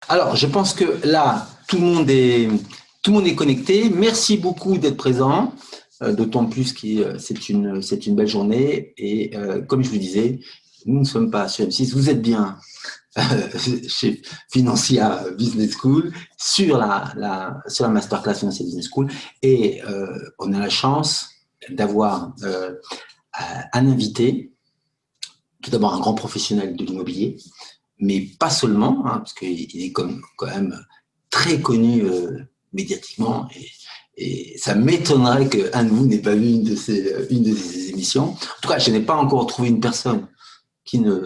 Alors, je pense que là, tout le monde est connecté. Merci beaucoup d'être présent, d'autant plus que c'est une belle journée. Et comme je vous disais, nous ne sommes pas sur M6. Vous êtes bien euh, chez Financia Business School, sur la masterclass Financia Business School. Et on a la chance d'avoir un invité, tout d'abord un grand professionnel de l'immobilier, mais pas seulement, hein, parce qu'il est quand même très connu médiatiquement, et ça m'étonnerait qu'un de vous n'ait pas vu une de ses émissions. En tout cas, je n'ai pas encore trouvé une personne qui ne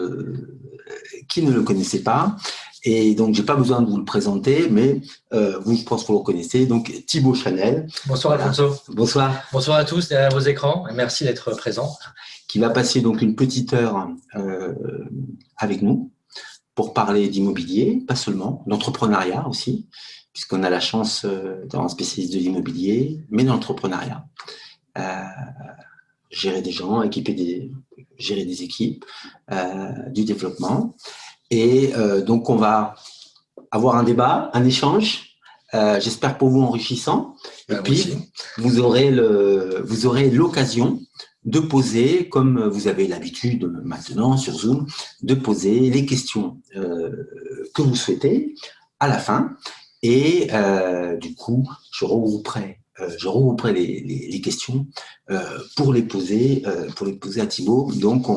le connaissait pas, et donc j'ai pas besoin de vous le présenter, mais vous, je pense que vous le connaissez. Donc Thibaut Chanel. Bonsoir Voilà. Alfonso. Bonsoir. Bonsoir à tous derrière vos écrans et merci d'être présents. Qui va passer donc une petite heure avec nous pour parler d'immobilier, pas seulement, d'entrepreneuriat aussi, puisqu'on a la chance d'avoir un spécialiste de l'immobilier, mais d'entrepreneuriat. Gérer des gens, gérer des équipes, du développement. Et donc, on va avoir un débat, un échange, j'espère pour vous enrichissant. Et puis, vous aurez l'occasion de poser, comme vous avez l'habitude maintenant sur Zoom, de poser les questions que vous souhaitez à la fin. Et du coup, je regrouperai les questions pour les poser à Thibaut. Donc,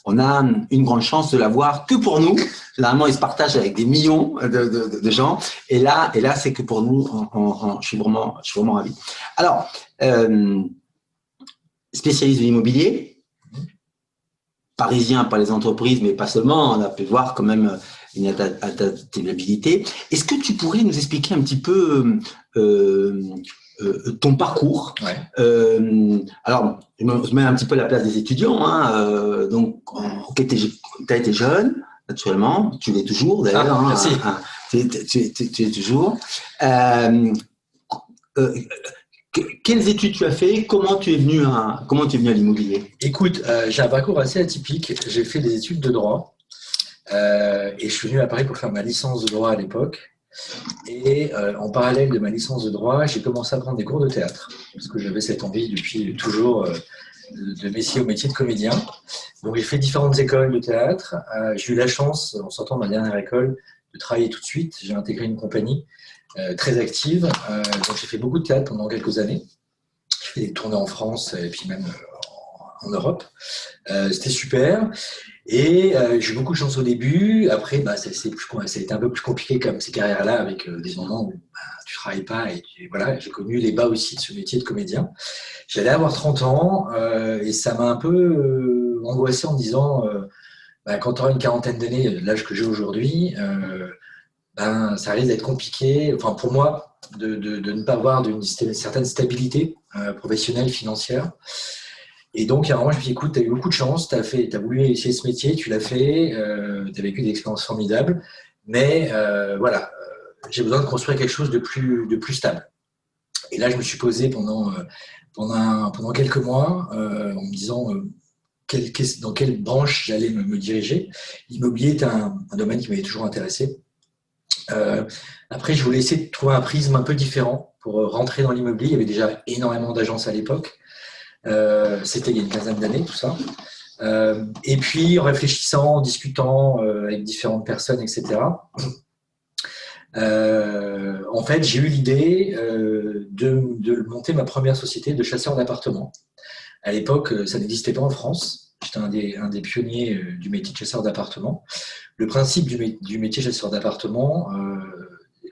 on a une grande chance de l'avoir que pour nous. Généralement, il se partage avec des millions de gens. Et là, c'est que pour nous, je suis vraiment ravi. Alors, spécialiste de l'immobilier, parisien par les entreprises, mais pas seulement, on a pu voir quand même une adaptabilité. Est-ce que tu pourrais nous expliquer un petit peu ton parcours? Alors, je mets un petit peu à la place des étudiants. Hein, donc, tu as été jeune, naturellement, tu l'es toujours d'ailleurs. Merci. Tu es toujours. Quelles études tu as fait? Comment tu es venu à l'immobilier? Écoute, j'ai un parcours assez atypique. J'ai fait des études de droit et je suis venu à Paris pour faire ma licence de droit à l'époque. Et en parallèle de ma licence de droit, j'ai commencé à prendre des cours de théâtre parce que j'avais cette envie depuis toujours de m'essayer au métier de comédien. Donc j'ai fait différentes écoles de théâtre. J'ai eu la chance, en sortant de ma dernière école, de travailler tout de suite. J'ai intégré une compagnie très active. Donc j'ai fait beaucoup de théâtre pendant quelques années. J'ai fait des tournées en France et puis même en Europe. C'était super. Et j'ai eu beaucoup de chance au début. Après, ça a été un peu plus compliqué comme ces carrières-là, avec des moments où tu travailles pas. Et voilà, j'ai connu les bas aussi de ce métier de comédien. J'allais avoir 30 ans et ça m'a un peu angoissé en me disant, quand tu auras une quarantaine d'années, l'âge que j'ai aujourd'hui, ça risque d'être compliqué, enfin pour moi, de ne pas avoir une certaine stabilité professionnelle, financière. Et donc, à un moment, je me suis dit, écoute, tu as eu beaucoup de chance, tu as voulu essayer ce métier, tu l'as fait, tu as vécu des expériences formidables, mais voilà, j'ai besoin de construire quelque chose de plus stable. Et là, je me suis posé pendant quelques mois en me disant dans quelle branche j'allais me diriger. L'immobilier est un domaine qui m'avait toujours intéressé. Après, je voulais essayer de trouver un prisme un peu différent pour rentrer dans l'immobilier. Il y avait déjà énormément d'agences à l'époque. C'était il y a une quinzaine d'années, tout ça. Et puis, en réfléchissant, en discutant avec différentes personnes, etc., en fait, j'ai eu l'idée de monter ma première société de chasseurs d'appartements. À l'époque, ça n'existait pas en France. J'étais un des pionniers du métier de chasseur d'appartements. Le principe du métier de chasseur d'appartements,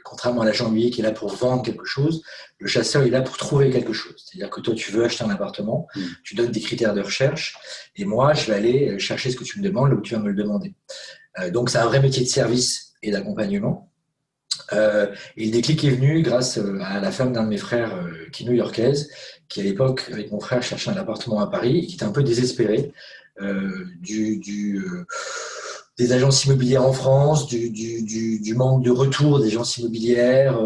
contrairement à l'agent immobilier qui est là pour vendre quelque chose, le chasseur est là pour trouver quelque chose. C'est-à-dire que toi, tu veux acheter un appartement, tu donnes des critères de recherche, et moi, je vais aller chercher ce que tu me demandes là où tu vas me le demander. Donc, c'est un vrai métier de service et d'accompagnement. Et le déclic est venu grâce à la femme d'un de mes frères qui est new-yorkaise, qui à l'époque, avec mon frère, cherchait un appartement à Paris et qui était un peu désespérée des agences immobilières en France, du manque de retour des agences immobilières,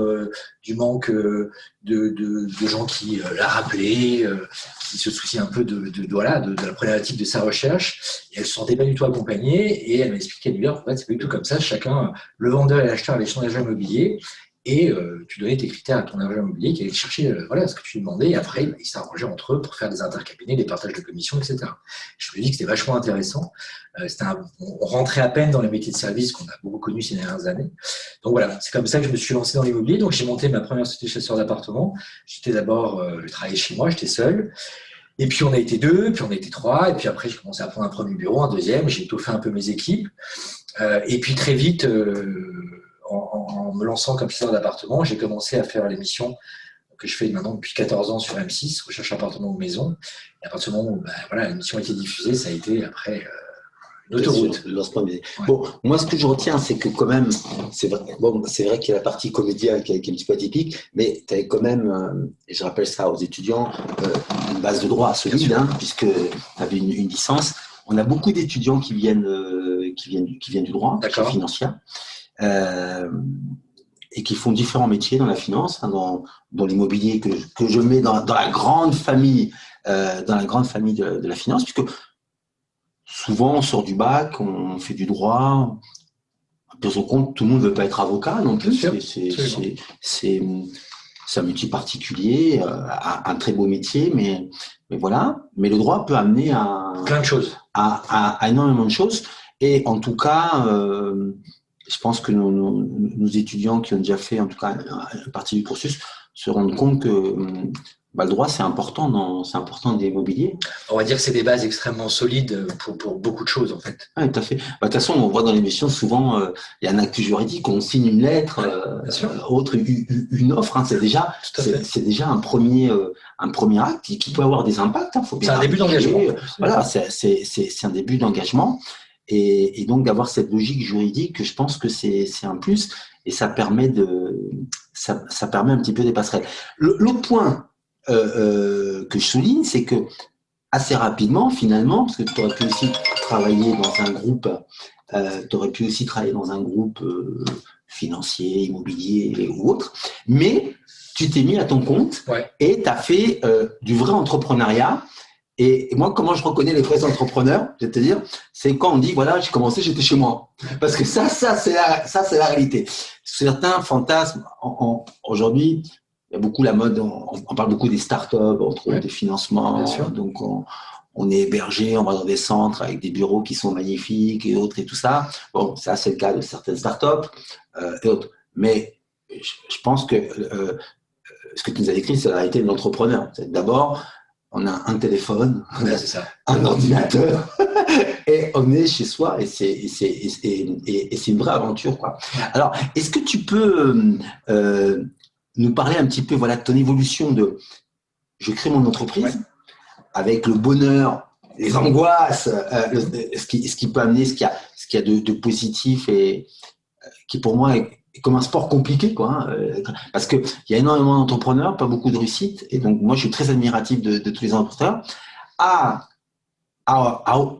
du manque de gens qui la rappelaient, qui se soucient un peu voilà, de la problématique de sa recherche. Et elle ne se sentait pas du tout accompagnée et elle m'a expliqué, elle en fait, c'est pas du tout comme ça. Chacun, le vendeur et l'acheteur avaient son agent immobilier et tu donnais tes critères à ton agent immobilier qui allait chercher voilà, ce que tu lui demandais et après, ils s'arrangeaient entre eux pour faire des intercabinets, des partages de commissions, etc. Je me dis que c'était vachement intéressant. On rentrait à peine dans les métiers de service qu'on a beaucoup connus ces dernières années. Donc voilà, c'est comme ça que je me suis lancé dans l'immobilier. Donc j'ai monté ma première société de chasseur d'appartements. J'étais d'abord, je travaillais chez moi, j'étais seul. Et puis on a été deux, puis on a été trois. Et puis après, j'ai commencé à prendre un premier bureau, un deuxième. J'ai étoffé un peu mes équipes. Et puis très vite, en me lançant comme chasseur d'appartements, j'ai commencé à faire l'émission que je fais maintenant depuis 14 ans sur M6, Recherche appartement ou maison. Et à partir du moment où voilà, l'émission a été diffusée, ça a été après une autoroute. Ouais. Bon, moi, ce que je retiens, c'est que quand même, c'est vrai qu'il y a la partie comédienne qui est un petit peu atypique, mais tu avais quand même, et je rappelle ça aux étudiants, une base de droit solide, puisque tu avais une licence. On a beaucoup d'étudiants qui viennent du droit, financier, et qui font différents métiers dans la finance, dans l'immobilier que je mets dans la grande famille, de la finance, puisque souvent on sort du bac, on fait du droit. Pour son compte, tout le monde ne veut pas être avocat non plus. C'est un métier particulier, un très beau métier, mais voilà. Mais le droit peut amener à plein de choses, à énormément de choses. Et en tout cas, je pense que nos étudiants qui ont déjà fait en tout cas une partie du cursus se rendent compte que le droit c'est important dans l'immobilier. On va dire que c'est des bases extrêmement solides pour beaucoup de choses en fait. Oui, tout à fait. De toute façon, on voit dans l'émission souvent il y a un acte juridique, on signe une lettre, autre une offre. C'est déjà un premier acte qui peut avoir des impacts. C'est un début d'engagement. Voilà, c'est un début d'engagement. Et donc d'avoir cette logique juridique, je pense que c'est un plus et ça permet un petit peu des passerelles. L'autre point que je souligne, c'est que assez rapidement, finalement, parce que tu aurais pu aussi travailler dans un groupe, financier, immobilier ou autre, mais tu t'es mis à ton compte et tu as fait du vrai entrepreneuriat. Et moi, comment je reconnais les vrais entrepreneurs, je vais te dire, c'est quand on dit, voilà, j'ai commencé, j'étais chez moi. Parce que ça, c'est la réalité. Certains fantasmes, aujourd'hui, il y a beaucoup la mode, on parle beaucoup des startups, on trouve des financements, donc on est hébergé, on va dans des centres avec des bureaux qui sont magnifiques et autres et tout ça. Bon, ça, c'est le cas de certaines startups et autres. Mais je pense que ce que tu nous as décrit, c'est la réalité de l'entrepreneur. D'abord, on a un téléphone, un ordinateur, et on est chez soi, et c'est une vraie aventure, quoi. Alors, est-ce que tu peux nous parler un petit peu, voilà, de ton évolution de je crée mon entreprise avec le bonheur, les angoisses, ce qui peut amener, ce qu'il y a de positif et qui pour moi est comme un sport compliqué, quoi, parce qu'il y a énormément d'entrepreneurs, pas beaucoup de réussite, et donc moi je suis très admiratif de tous les entrepreneurs. À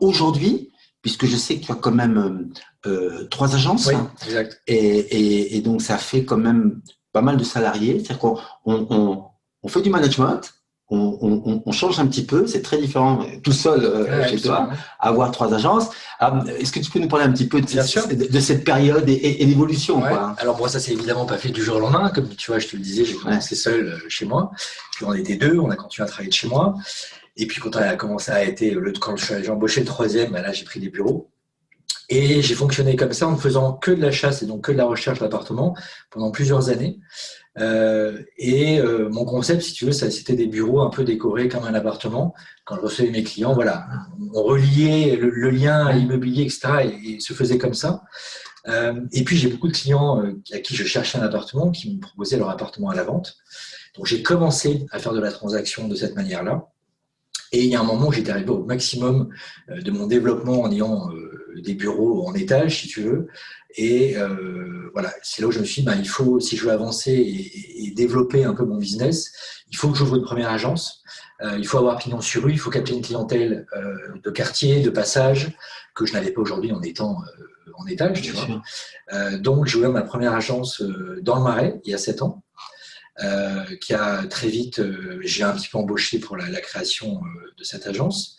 aujourd'hui, puisque je sais que tu as quand même 3 agences, exact. Et donc ça fait quand même pas mal de salariés, c'est-à-dire qu'on fait du management, on change un petit peu, c'est très différent tout seul chez toi, avoir 3 agences. Alors, est-ce que tu peux nous parler un petit peu de cette période et l'évolution, quoi. Alors moi, ça s'est évidemment pas fait du jour au lendemain, comme tu vois, je te le disais, j'ai commencé seul chez moi, puis on était 2, on a continué à travailler de chez moi, et puis quand on a commencé à être, quand j'ai embauché le 3e, là j'ai pris des bureaux, et j'ai fonctionné comme ça en ne faisant que de la chasse et donc que de la recherche d'appartements pendant plusieurs années. Mon concept, si tu veux, c'était des bureaux un peu décorés comme un appartement. Quand je recevais mes clients, voilà, on reliait le lien à l'immobilier, etc. Et se faisait comme ça. Et puis, j'ai beaucoup de clients à qui je cherchais un appartement, qui me proposaient leur appartement à la vente. Donc, j'ai commencé à faire de la transaction de cette manière-là. Et il y a un moment où j'étais arrivé au maximum de mon développement en ayant des bureaux en étage, si tu veux. Et voilà, c'est là où je me suis dit, il faut, si je veux avancer et développer un peu mon business, il faut que j'ouvre une première agence. Il faut avoir pignon sur rue, il faut capter une clientèle de quartier, de passage, que je n'avais pas aujourd'hui en étant en étage, tu vois. Donc, j'ai ouvert ma première agence dans le Marais, il y a 7 ans. Qui a très vite, j'ai un petit peu embauché pour la création de cette agence.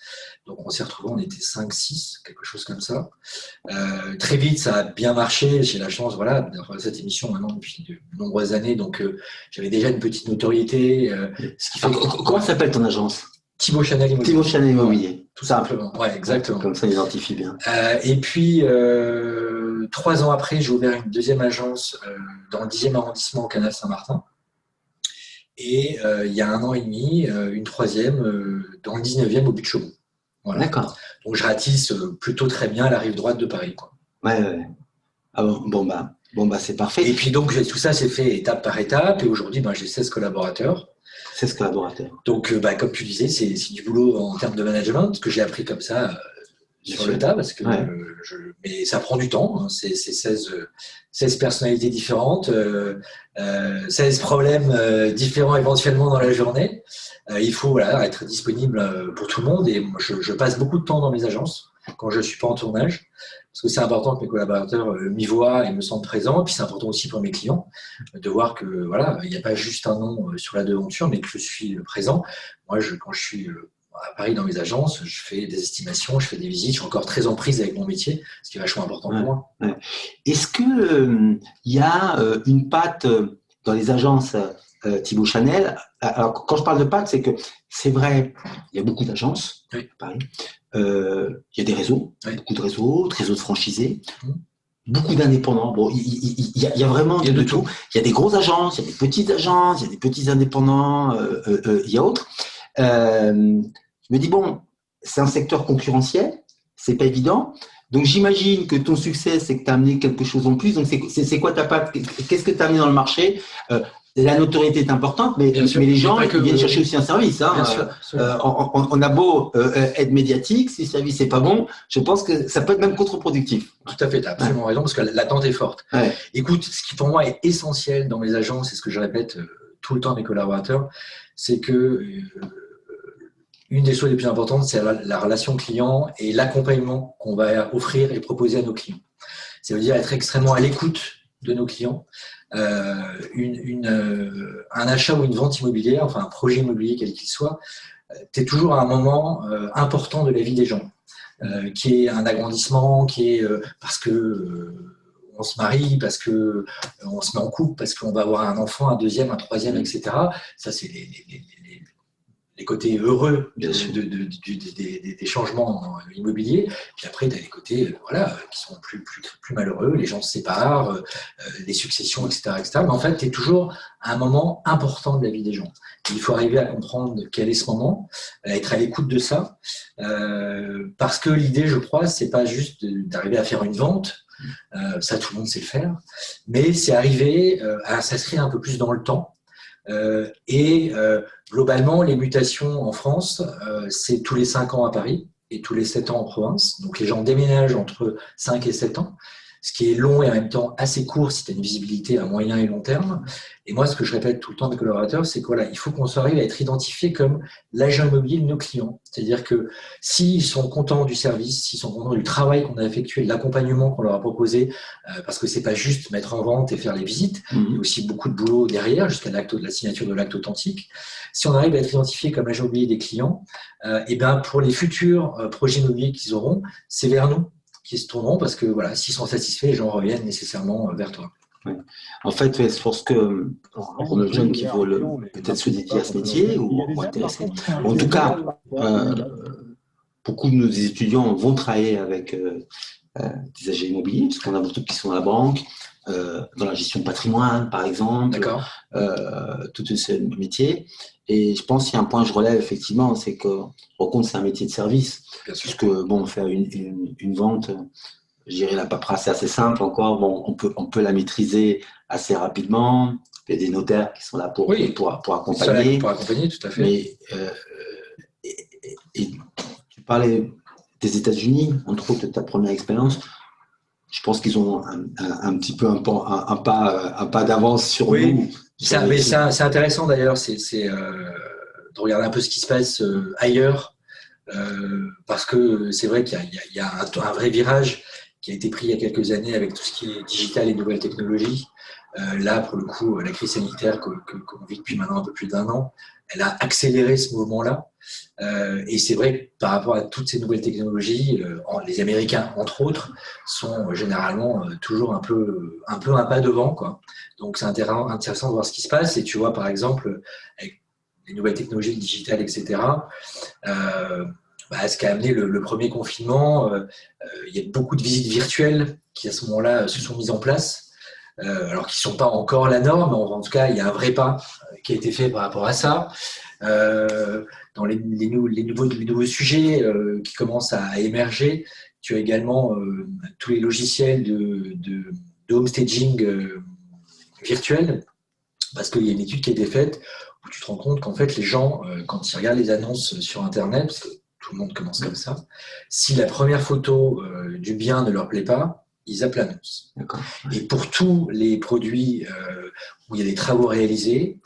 Donc on s'est retrouvés, on était 5, 6, quelque chose comme ça. Très vite, ça a bien marché. J'ai la chance d'avoir cette émission maintenant depuis de nombreuses années. Donc j'avais déjà une petite notoriété. Ce qui fait comment s'appelle ton agence? Thibaut Chanel Immobilier. Thibaut Chanel Immobilier. Ouais, tout simplement. Ouais, exactement. Comme ça, on identifie bien. Et puis, 3 ans après, j'ai ouvert une deuxième agence dans le 10e arrondissement au Canal Saint-Martin. Et il y a 1 an et demi, une troisième dans le 19e au But-Chaumont. Voilà. D'accord. Donc je ratisse plutôt très bien la rive droite de Paris, quoi. Ouais. Ah bon, c'est parfait. Et puis donc tout ça s'est fait étape par étape. Et aujourd'hui, j'ai 16 collaborateurs. 16 collaborateurs. Donc comme tu disais, c'est du boulot en termes de management que j'ai appris comme ça sur le tas, parce que mais ça prend du temps. Hein. C'est 16 personnalités différentes, 16 problèmes différents éventuellement dans la journée. Il faut être disponible pour tout le monde. Et moi, je passe beaucoup de temps dans mes agences quand je ne suis pas en tournage, parce que c'est important que mes collaborateurs m'y voient et me sentent présent. Et puis c'est important aussi pour mes clients de voir que il n'y a pas juste un nom sur la devanture, mais que je suis présent. Moi, quand je suis à Paris dans mes agences, je fais des estimations, je fais des visites, je suis encore très en prise avec mon métier, ce qui est vachement important pour moi. Ouais. Est-ce que y a une patte dans les agences Thibaut Chanel? Alors, quand je parle de patte, c'est que c'est vrai, il y a beaucoup d'agences à Paris, il y a des réseaux, beaucoup de réseaux de franchisés, beaucoup d'indépendants. Bon, il y a vraiment de tout. Il y a des grosses agences, il y a des petites agences, il y a des petits indépendants, il y a autres. Je me dis, bon, c'est un secteur concurrentiel, c'est pas évident. Donc, j'imagine que ton succès, c'est que tu as amené quelque chose en plus. Donc, c'est quoi ta patte? Qu'est-ce que tu as amené dans le marché? La notoriété est importante, mais les gens ils viennent chercher aussi un service. Hein. On a beau être médiatique, si le service n'est pas bon, je pense que ça peut être même contre-productif. Tout à fait, tu as absolument raison, parce que l'attente est forte. Ouais. Écoute, ce qui pour moi est essentiel dans mes agences, et ce que je répète tout le temps à mes collaborateurs, c'est que une des choses les plus importantes, c'est la relation client et l'accompagnement qu'on va offrir et proposer à nos clients. Ça veut dire être extrêmement à l'écoute de nos clients. Un achat ou une vente immobilière, enfin un projet immobilier quel qu'il soit, tu es toujours à un moment important de la vie des gens, qui est un agrandissement, qui est parce que on se marie, parce que on se met en couple, parce qu'on va avoir un enfant, un deuxième, un troisième, etc. Ça, c'est les côtés heureux des changements immobiliers. Puis après, tu as les côtés qui sont plus malheureux, les gens se séparent, les successions, etc., etc. Mais en fait, tu es toujours à un moment important de la vie des gens. Et il faut arriver à comprendre quel est ce moment, être à l'écoute de ça, parce que l'idée, je crois, c'est pas juste d'arriver à faire une vente, ça tout le monde sait le faire, mais c'est arriver à s'inscrire un peu plus dans le temps. Globalement, les mutations en France, c'est tous les 5 ans à Paris et tous les 7 ans en province. Donc les gens déménagent entre 5 et 7 ans, ce qui est long et en même temps assez court si tu as une visibilité à moyen et long terme. Et moi, ce que je répète tout le temps à mes collaborateurs, c'est que il faut qu'on arrive à être identifié comme l'agent immobilier de nos clients. C'est-à-dire que s'ils sont contents du service, s'ils sont contents du travail qu'on a effectué, de l'accompagnement qu'on leur a proposé, parce que c'est pas juste mettre en vente et faire les visites, il y a aussi beaucoup de boulot derrière, jusqu'à la signature de l'acte authentique. Si on arrive à être identifié comme l'agent immobilier des clients, pour les futurs projets immobiliers qu'ils auront, c'est vers nous qui se tourneront, parce que s'ils sont satisfaits, les gens reviennent nécessairement vers toi. Ouais. En fait, je pense que pour nos jeunes qui veulent peut-être se dédier à ce métier ou intéresser, en tout cas, beaucoup de nos étudiants vont travailler avec des agents immobiliers, parce qu'on a beaucoup qui sont à la banque, dans la gestion de patrimoine, par exemple, tout ce métier. Et je pense qu'il y a un point que je relève effectivement, c'est que compte c'est un métier de service, puisque faire une vente, je dirais la paperasse c'est assez simple encore, on peut la maîtriser assez rapidement. Il y a des notaires qui sont là pour accompagner. Pour accompagner, tout à fait. Mais et tu parlais des États-Unis, entre autres, ta première expérience. Je pense qu'ils ont un petit peu un pas d'avance sur nous. Mais c'est intéressant d'ailleurs, c'est de regarder un peu ce qui se passe ailleurs, parce que c'est vrai qu'il y a un vrai virage qui a été pris il y a quelques années avec tout ce qui est digital et nouvelles technologies. Là, pour le coup, la crise sanitaire qu'on vit depuis maintenant un peu plus d'1 an, elle a accéléré ce mouvement-là. Et c'est vrai que par rapport à toutes ces nouvelles technologies, les Américains, entre autres, sont généralement toujours un peu un pas devant, quoi. Donc c'est intéressant de voir ce qui se passe. Et tu vois, par exemple, avec les nouvelles technologies digitales, etc., ce qui a amené le premier confinement, il y a beaucoup de visites virtuelles qui, à ce moment-là, se sont mises en place. Alors qu'ils ne sont pas encore la norme, en tout cas, il y a un vrai pas qui a été fait par rapport à ça. Dans les nouveaux sujets qui commencent à émerger, tu as également tous les logiciels de home staging virtuel, parce qu'il y a une étude qui a été faite où tu te rends compte qu'en fait, les gens, quand ils regardent les annonces sur Internet, parce que tout le monde commence comme ça, si la première photo du bien ne leur plaît pas, ils zappent l'annonce. Et pour tous les produits où il y a des travaux réalisés,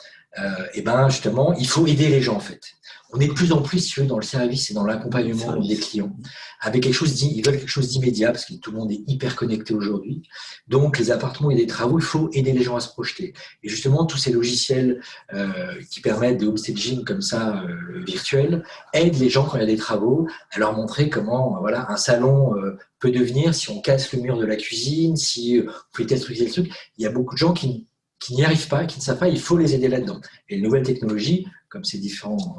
justement, il faut aider les gens en fait. On est de plus en plus dans le service et dans l'accompagnement des clients, avec quelque chose ils veulent quelque chose d'immédiat parce que tout le monde est hyper connecté aujourd'hui. Donc les appartements et les travaux, il faut aider les gens à se projeter. Et justement, tous ces logiciels qui permettent des home staging comme ça virtuels aident les gens quand il y a des travaux à leur montrer comment un salon peut devenir si on casse le mur de la cuisine, si on fait tel truc. Il y a beaucoup de gens qui n'y arrivent pas, qui ne savent pas, il faut les aider là-dedans. Et les nouvelles technologies, comme ces différents,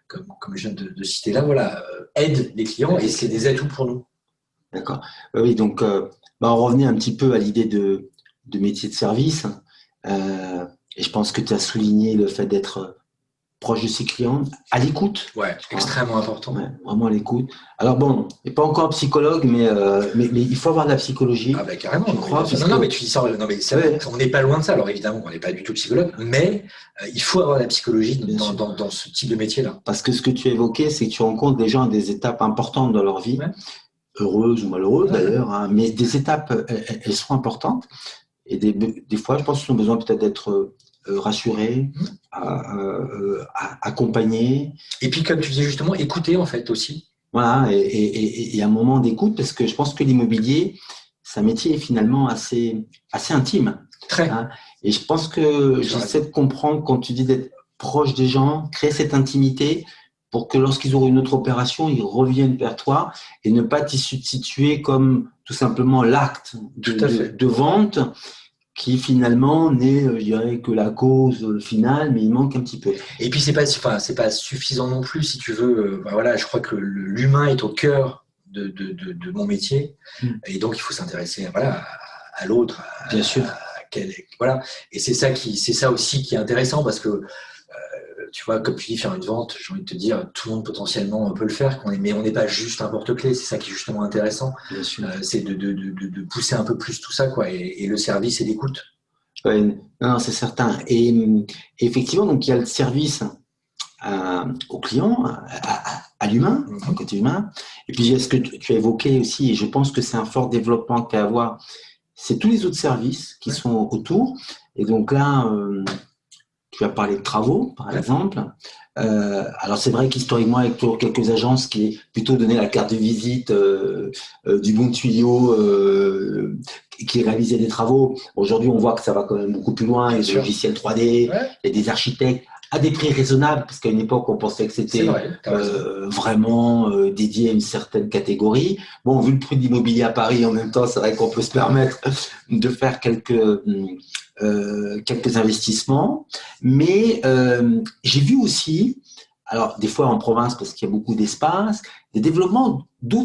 comme je viens de citer là, aident les clients et c'est des atouts pour nous. D'accord. Oui, donc on revenait un petit peu à l'idée de métier de service. Et je pense que tu as souligné le fait d'être proche de ses clients, à l'écoute. Ouais, extrêmement important. Ouais, vraiment à l'écoute. Alors bon, il n'est pas encore psychologue, mais il faut avoir de la psychologie. Ah carrément, je crois. Non, mais tu dis ça, on n'est pas loin de ça. Alors évidemment, on n'est pas du tout psychologue, mais il faut avoir la psychologie dans ce type de métier-là. Parce que ce que tu évoquais, c'est que tu rencontres des gens à des étapes importantes dans leur vie, heureuses ou malheureuses d'ailleurs, hein, mais des étapes, elles sont importantes. Et des fois, je pense qu'ils ont besoin peut-être d'être rassurés, accompagnés. Et puis, comme tu disais justement, écouter en fait aussi. Voilà, et un moment d'écoute, parce que je pense que l'immobilier, c'est un métier finalement assez intime. Très. Hein, et je pense que j'essaie de comprendre quand tu dis d'être proche des gens, créer cette intimité pour que lorsqu'ils auront une autre opération, ils reviennent vers toi et ne pas t'y substituer comme tout simplement l'acte de vente qui finalement n'est, je dirais, que la cause finale, mais il manque un petit peu. Et puis c'est pas suffisant non plus, si tu veux. Je crois que l'humain est au cœur de mon métier, et donc il faut s'intéresser, à l'autre, bien sûr. Et c'est ça aussi qui est intéressant parce que tu vois, comme tu dis, faire une vente, j'ai envie de te dire, tout le monde potentiellement peut le faire, mais on n'est pas juste un porte-clés, c'est ça qui est justement intéressant. C'est de pousser un peu plus tout ça, quoi, et le service et l'écoute. Ouais, non, c'est certain. Et effectivement, donc il y a le service au client, à l'humain, au côté humain. Et puis il y a ce que tu as évoqué aussi, et je pense que c'est un fort développement qu'il y a à avoir, c'est tous les autres services qui sont autour. Et donc là, tu as parlé de travaux, par exemple. Alors, c'est vrai qu'historiquement, avec toujours quelques agences qui est plutôt donné la carte de visite du bon tuyau qui réalisait des travaux. Aujourd'hui, on voit que ça va quand même beaucoup plus loin. Il y a des logiciels 3D, il y a des architectes à des prix raisonnables, parce qu'à une époque, on pensait que c'était vraiment dédié à une certaine catégorie. Bon, vu le prix de l'immobilier à Paris, en même temps, c'est vrai qu'on peut se permettre de faire quelques investissements, mais j'ai vu aussi, alors des fois en province parce qu'il y a beaucoup d'espace, des développements dont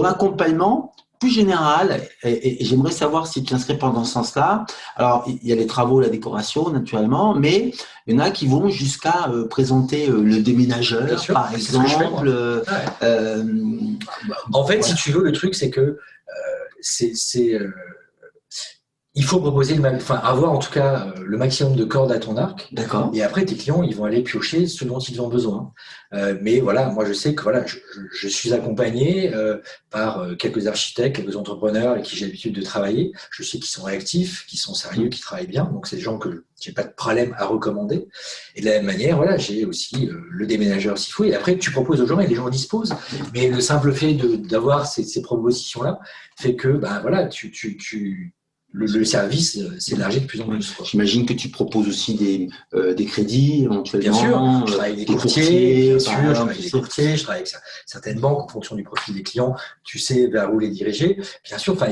l'accompagnement plus général, et j'aimerais savoir si tu t'inscris dans ce sens-là. Alors il y a les travaux, la décoration naturellement, mais il y en a qui vont jusqu'à présenter le déménageur, par exemple. En fait, si tu veux, le truc c'est que il faut proposer, avoir en tout cas le maximum de cordes à ton arc. D'accord. Et après, tes clients, ils vont aller piocher ce dont ils ont besoin. Mais voilà, moi, je sais que voilà, je suis accompagné par quelques architectes, quelques entrepreneurs avec qui j'ai l'habitude de travailler. Je sais qu'ils sont réactifs, qu'ils sont sérieux, qu'ils travaillent bien. Donc, c'est des gens que j'ai pas de problème à recommander. Et de la même manière, voilà, j'ai aussi le déménageur s'il faut. Et après, tu proposes aux gens et les gens disposent. Mais le simple fait d'avoir ces propositions-là fait que, ben voilà, le service s'élargit de plus en plus. J'imagine que tu proposes aussi des crédits éventuellement. Bien sûr, je travaille avec des courtiers, bien sûr, je travaille avec des courtiers, je travaille avec certaines banques en fonction du profil des clients, tu sais vers où les diriger. Bien sûr, enfin,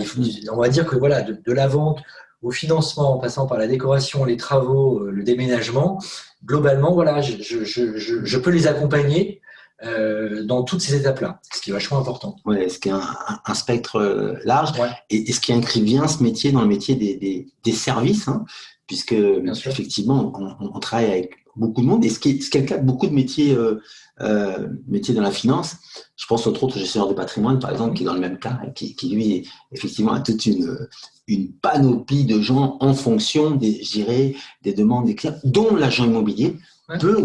on va dire que voilà, de la vente au financement, en passant par la décoration, les travaux, le déménagement, globalement, voilà, je peux les accompagner dans toutes ces étapes-là, ce qui est vachement important. Ouais, ce qui est un spectre large, ouais. Et ce qui inscrit bien ce métier dans le métier des services, hein, puisque effectivement, on travaille avec beaucoup de monde, et ce qui est le cas de beaucoup de métiers, métiers dans la finance. Je pense entre autres au gestionnaire de patrimoine, par exemple, qui est dans le même cas, qui lui, effectivement, a toute une panoplie de gens en fonction je dirais, des demandes des clients, dont l'agent immobilier. Ouais. peut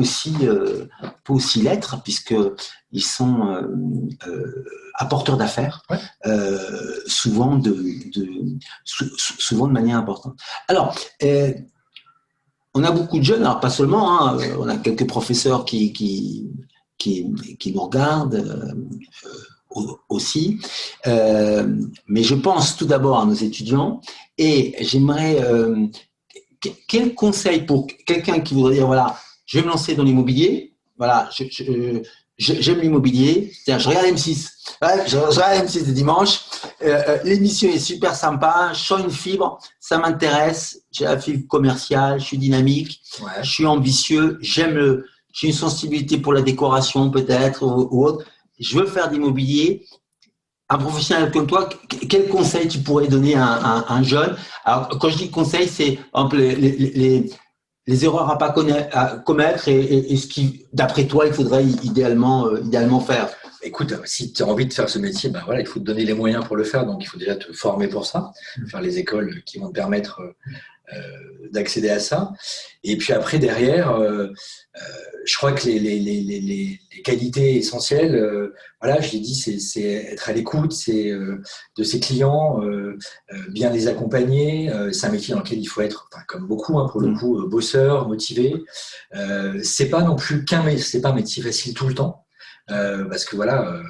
aussi l'être, puisqu'ils sont apporteurs d'affaires, ouais. Souvent de manière importante. Alors, on a beaucoup de jeunes, alors pas seulement, hein, on a quelques professeurs qui nous regardent aussi, mais je pense tout d'abord à nos étudiants, et j'aimerais... quel conseil pour quelqu'un qui voudrait dire, voilà, je vais me lancer dans l'immobilier, voilà, j'aime l'immobilier, je regarde M6, ouais, je regarde M6 le dimanche, l'émission est super sympa, je sens une fibre, ça m'intéresse, j'ai la fibre commerciale, je suis dynamique, ouais. Je suis ambitieux, j'ai une sensibilité pour la décoration peut-être ou autre, je veux faire d'immobilier. Un professionnel comme toi, quel conseil tu pourrais donner à un jeune? Alors, quand je dis conseil, c'est les erreurs à pas commettre et ce qui, d'après toi, il faudrait idéalement faire. Écoute, si tu as envie de faire ce métier, ben voilà, il faut te donner les moyens pour le faire. Donc, il faut déjà te former pour ça, faire les écoles qui vont te permettre d'accéder à ça. Et puis après, derrière, je crois que les qualités essentielles, voilà, je l'ai dit, c'est être à l'écoute, c'est de ses clients, bien les accompagner. C'est un métier dans lequel il faut être, enfin, comme beaucoup, hein, pour le coup, bosseur, motivé. C'est pas non plus c'est pas un métier facile tout le temps, parce que voilà,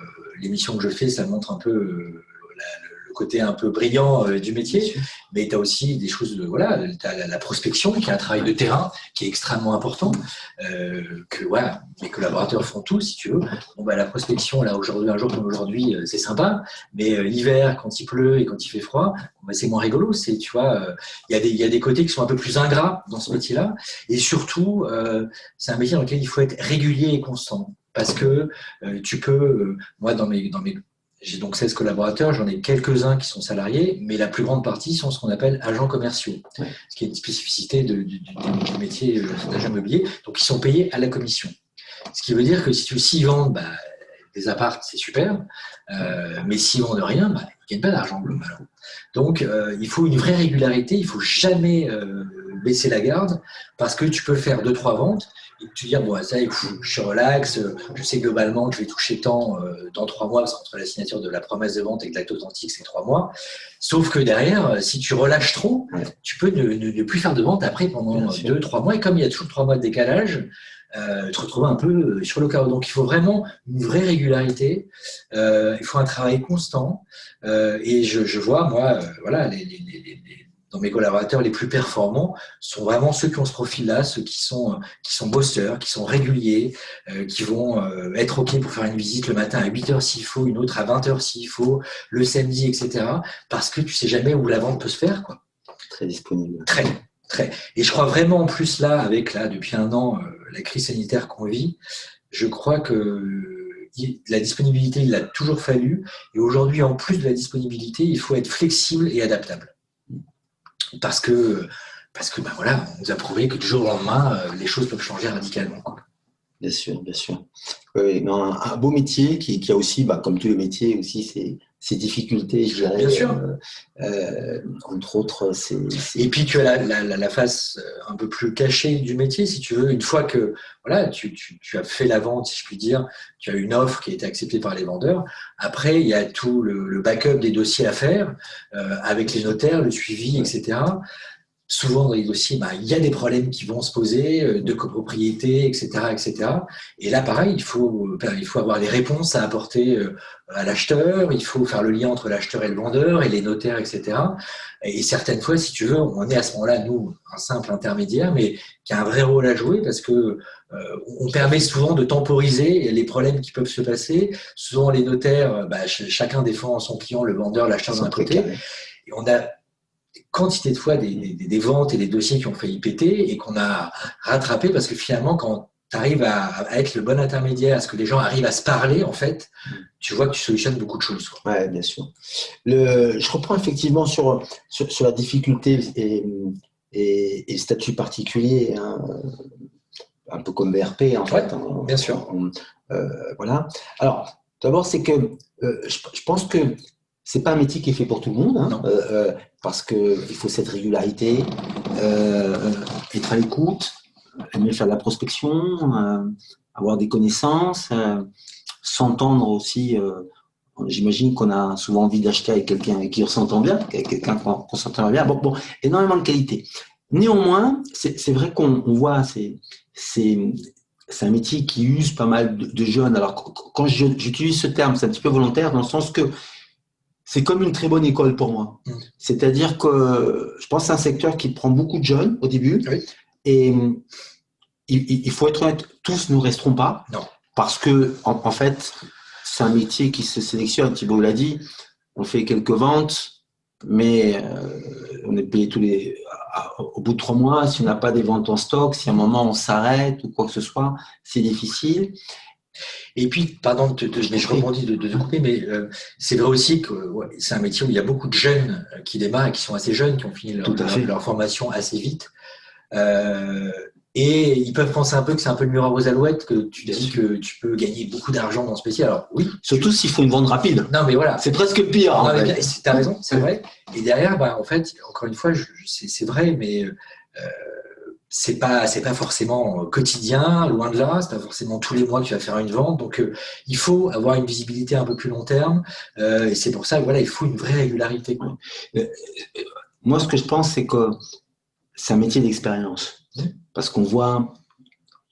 l'émission que je fais, ça montre un peu le côté un peu brillant du métier, mais tu as aussi des choses, voilà, tu as la prospection qui est un travail de terrain qui est extrêmement important, que voilà, mes collaborateurs font tous, si tu veux. Bon, bah, la prospection, là, aujourd'hui, un jour comme aujourd'hui, c'est sympa, mais l'hiver, quand il pleut et quand il fait froid, bah, c'est moins rigolo. Tu vois, il y a des côtés qui sont un peu plus ingrats dans ce métier-là, et surtout, c'est un métier dans lequel il faut être régulier et constant, parce que tu peux, moi, j'ai donc 16 collaborateurs, j'en ai quelques-uns qui sont salariés, mais la plus grande partie sont ce qu'on appelle agents commerciaux, ce qui est une spécificité du métier d'agent immobilier. Donc, ils sont payés à la commission. Ce qui veut dire que s'ils vendent des apparts, c'est super, mais s'ils vendent rien, ils ne gagnent pas d'argent globalement. Donc, il faut une vraie régularité, il ne faut jamais baisser la garde, parce que tu peux faire 2-3 ventes, et te dire, bon, ça, je suis relax, je sais globalement que je vais toucher tant dans 3 mois, parce qu'entre la signature de la promesse de vente et de l'acte authentique, c'est 3 mois. Sauf que derrière, si tu relâches trop, tu peux ne plus faire de vente après pendant 2-3 mois. Et comme il y a toujours 3 mois de décalage, te retrouver un peu sur le carreau. Donc, il faut vraiment une vraie régularité. Il faut un travail constant. Et je vois, moi, voilà, dans mes collaborateurs, les plus performants sont vraiment ceux qui ont ce profil-là, ceux qui sont bosseurs, qui sont réguliers, qui vont être OK pour faire une visite le matin à 8h s'il faut, une autre à 20h s'il faut, le samedi, etc. Parce que tu sais jamais où la vente peut se faire, quoi. Très disponible. Très. Et je crois vraiment en plus là, avec depuis 1 an, la crise sanitaire qu'on vit, je crois que la disponibilité, il a toujours fallu. Et aujourd'hui, en plus de la disponibilité, il faut être flexible et adaptable. Parce que voilà, on nous a prouvé que du jour au lendemain, les choses peuvent changer radicalement. Bien sûr. Oui, un beau métier qui a aussi, comme tous les métiers, aussi ces difficultés, je dirais. Bien sûr. Entre autres, Et puis tu as la face un peu plus cachée du métier, si tu veux. Une fois que voilà, tu as fait la vente, si je puis dire, tu as une offre qui a été acceptée par les vendeurs. Après, il y a tout le backup des dossiers à faire avec les notaires, le suivi, etc. Souvent dans les dossiers, il y a des problèmes qui vont se poser, de copropriété, etc., etc. Et là, pareil, il faut avoir les réponses à apporter à l'acheteur, il faut faire le lien entre l'acheteur et le vendeur, et les notaires, etc. Et certaines fois, si tu veux, on est à ce moment-là, nous, un simple intermédiaire, mais qui a un vrai rôle à jouer, parce que on permet souvent de temporiser les problèmes qui peuvent se passer. Souvent, les notaires, chacun défend son client, le vendeur, l'acheteur d'un côté. Et on a quantité de fois des ventes et des dossiers qui ont failli péter et qu'on a rattrapé parce que finalement, quand tu arrives à être le bon intermédiaire, à ce que les gens arrivent à se parler, en fait, tu vois que tu solutionnes beaucoup de choses. Oui, bien sûr. Je reprends effectivement sur la difficulté et le statut particulier, hein, un peu comme BRP, en fait. Bien sûr. Voilà. Alors, d'abord, c'est que je pense que c'est pas un métier qui est fait pour tout le monde, hein, parce qu'il faut cette régularité, être à l'écoute, aimer faire de la prospection, avoir des connaissances, s'entendre aussi. J'imagine qu'on a souvent envie d'acheter avec quelqu'un avec qui on s'entend bien, avec quelqu'un qu'on s'entend bien. Bon, énormément de qualité. Néanmoins, c'est vrai qu'on voit, c'est un métier qui use pas mal de jeunes. Alors, quand j'utilise ce terme, c'est un petit peu volontaire dans le sens que c'est comme une très bonne école pour moi. C'est-à-dire que je pense que c'est un secteur qui prend beaucoup de jeunes au début. Oui. Et il faut être honnête, tous ne resteront pas. Non. Parce que, en fait, c'est un métier qui se sélectionne. Thibaut l'a dit, on fait quelques ventes, mais on est payé au bout de 3 mois. Si on n'a pas des ventes en stock, si à un moment on s'arrête ou quoi que ce soit, c'est difficile. Et puis, pardon, je rebondis de couper, mais c'est vrai aussi que c'est un métier où il y a beaucoup de jeunes qui démarrent et qui sont assez jeunes, qui ont fini leur formation assez vite. Et ils peuvent penser un peu que c'est un peu le miroir aux alouettes, que tu dis que tu peux gagner beaucoup d'argent dans ce métier. Alors oui. Surtout s'il faut une vente rapide. Non, mais voilà. C'est presque pire. Tu as raison, c'est vrai. Et derrière, en fait, encore une fois, c'est vrai, mais c'est pas forcément quotidien, loin de là. C'est pas forcément tous les mois que tu vas faire une vente. Donc, il faut avoir une visibilité un peu plus long terme. Et c'est pour ça, voilà, il faut une vraie régularité. Moi, ce que je pense, c'est que c'est un métier d'expérience. Parce qu'on voit,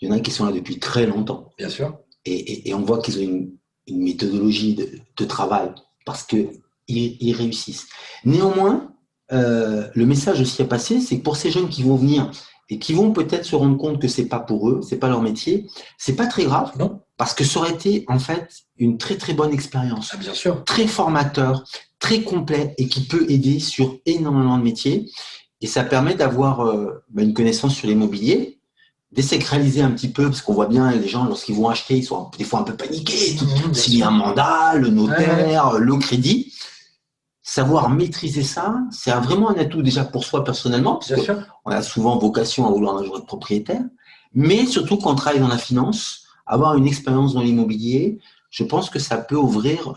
il y en a qui sont là depuis très longtemps. Bien sûr. Et on voit qu'ils ont une méthodologie de travail parce qu'ils réussissent. Néanmoins, le message aussi à passer, c'est que pour ces jeunes qui vont venir et qui vont peut-être se rendre compte que c'est pas pour eux, c'est pas leur métier, c'est pas très grave, non, parce que ça aurait été en fait une très très bonne expérience. Ah, bien sûr. Très formateur, très complet et qui peut aider sur énormément de métiers. Et ça permet d'avoir une connaissance sur l'immobilier, désacraliser un petit peu, parce qu'on voit bien les gens, lorsqu'ils vont acheter, ils sont des fois un peu paniqués. S'il y a un mandat, le notaire, le crédit. Savoir maîtriser ça, c'est vraiment un atout déjà pour soi personnellement, parce qu'on a souvent vocation à vouloir un jour être propriétaire, mais surtout quand on travaille dans la finance, avoir une expérience dans l'immobilier, je pense que ça peut ouvrir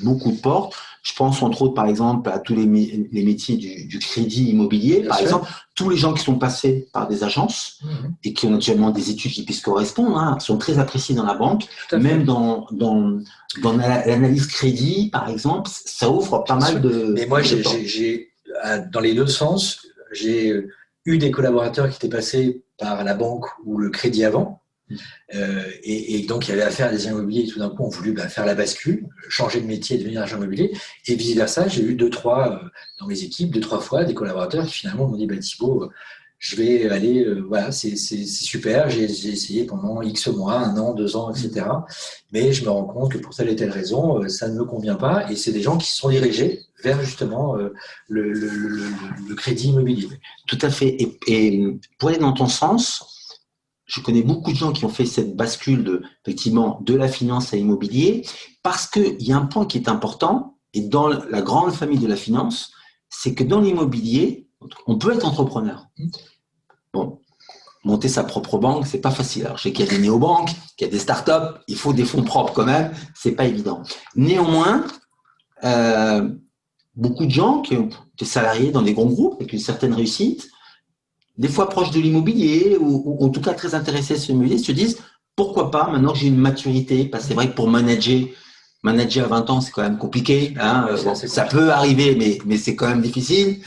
beaucoup de portes. Je pense entre autres, par exemple, à tous les métiers du crédit immobilier. Par exemple, tous les gens qui sont passés par des agences et qui ont naturellement des études qui puissent correspondre, sont très appréciés dans la banque. Même dans l'analyse crédit, par exemple, ça ouvre pas mal de... Mais moi, j'ai dans les deux sens, j'ai eu des collaborateurs qui étaient passés par la banque ou le crédit avant. Et donc, il y avait affaire à des immobiliers et tout d'un coup, on voulu faire la bascule, changer de métier et devenir agent immobilier. Et vice-versa, j'ai eu 2-3 dans mes équipes, 2-3 fois, des collaborateurs qui finalement m'ont dit Thibaut, je vais aller, voilà, c'est super, j'ai essayé pendant X mois, 1 an, 2 ans, etc. Mais je me rends compte que pour telle et telle raison, ça ne me convient pas. Et c'est des gens qui se sont dirigés vers justement le crédit immobilier. Tout à fait. Et pour aller dans ton sens, je connais beaucoup de gens qui ont fait cette bascule effectivement, de la finance à l'immobilier parce qu'il y a un point qui est important, et dans la grande famille de la finance, c'est que dans l'immobilier, on peut être entrepreneur. Bon, monter sa propre banque, c'est pas facile. Alors, je sais qu'il y a des néobanques, qu'il y a des startups, il faut des fonds propres quand même, c'est pas évident. Néanmoins, beaucoup de gens qui ont été salariés dans des grands groupes avec une certaine réussite, des fois proches de l'immobilier ou en tout cas très intéressés à ce immobilier, se disent pourquoi pas, maintenant que j'ai une maturité, parce que c'est vrai que pour manager à 20 ans, c'est quand même compliqué. Hein, bon, ça peut arriver, mais c'est quand même difficile.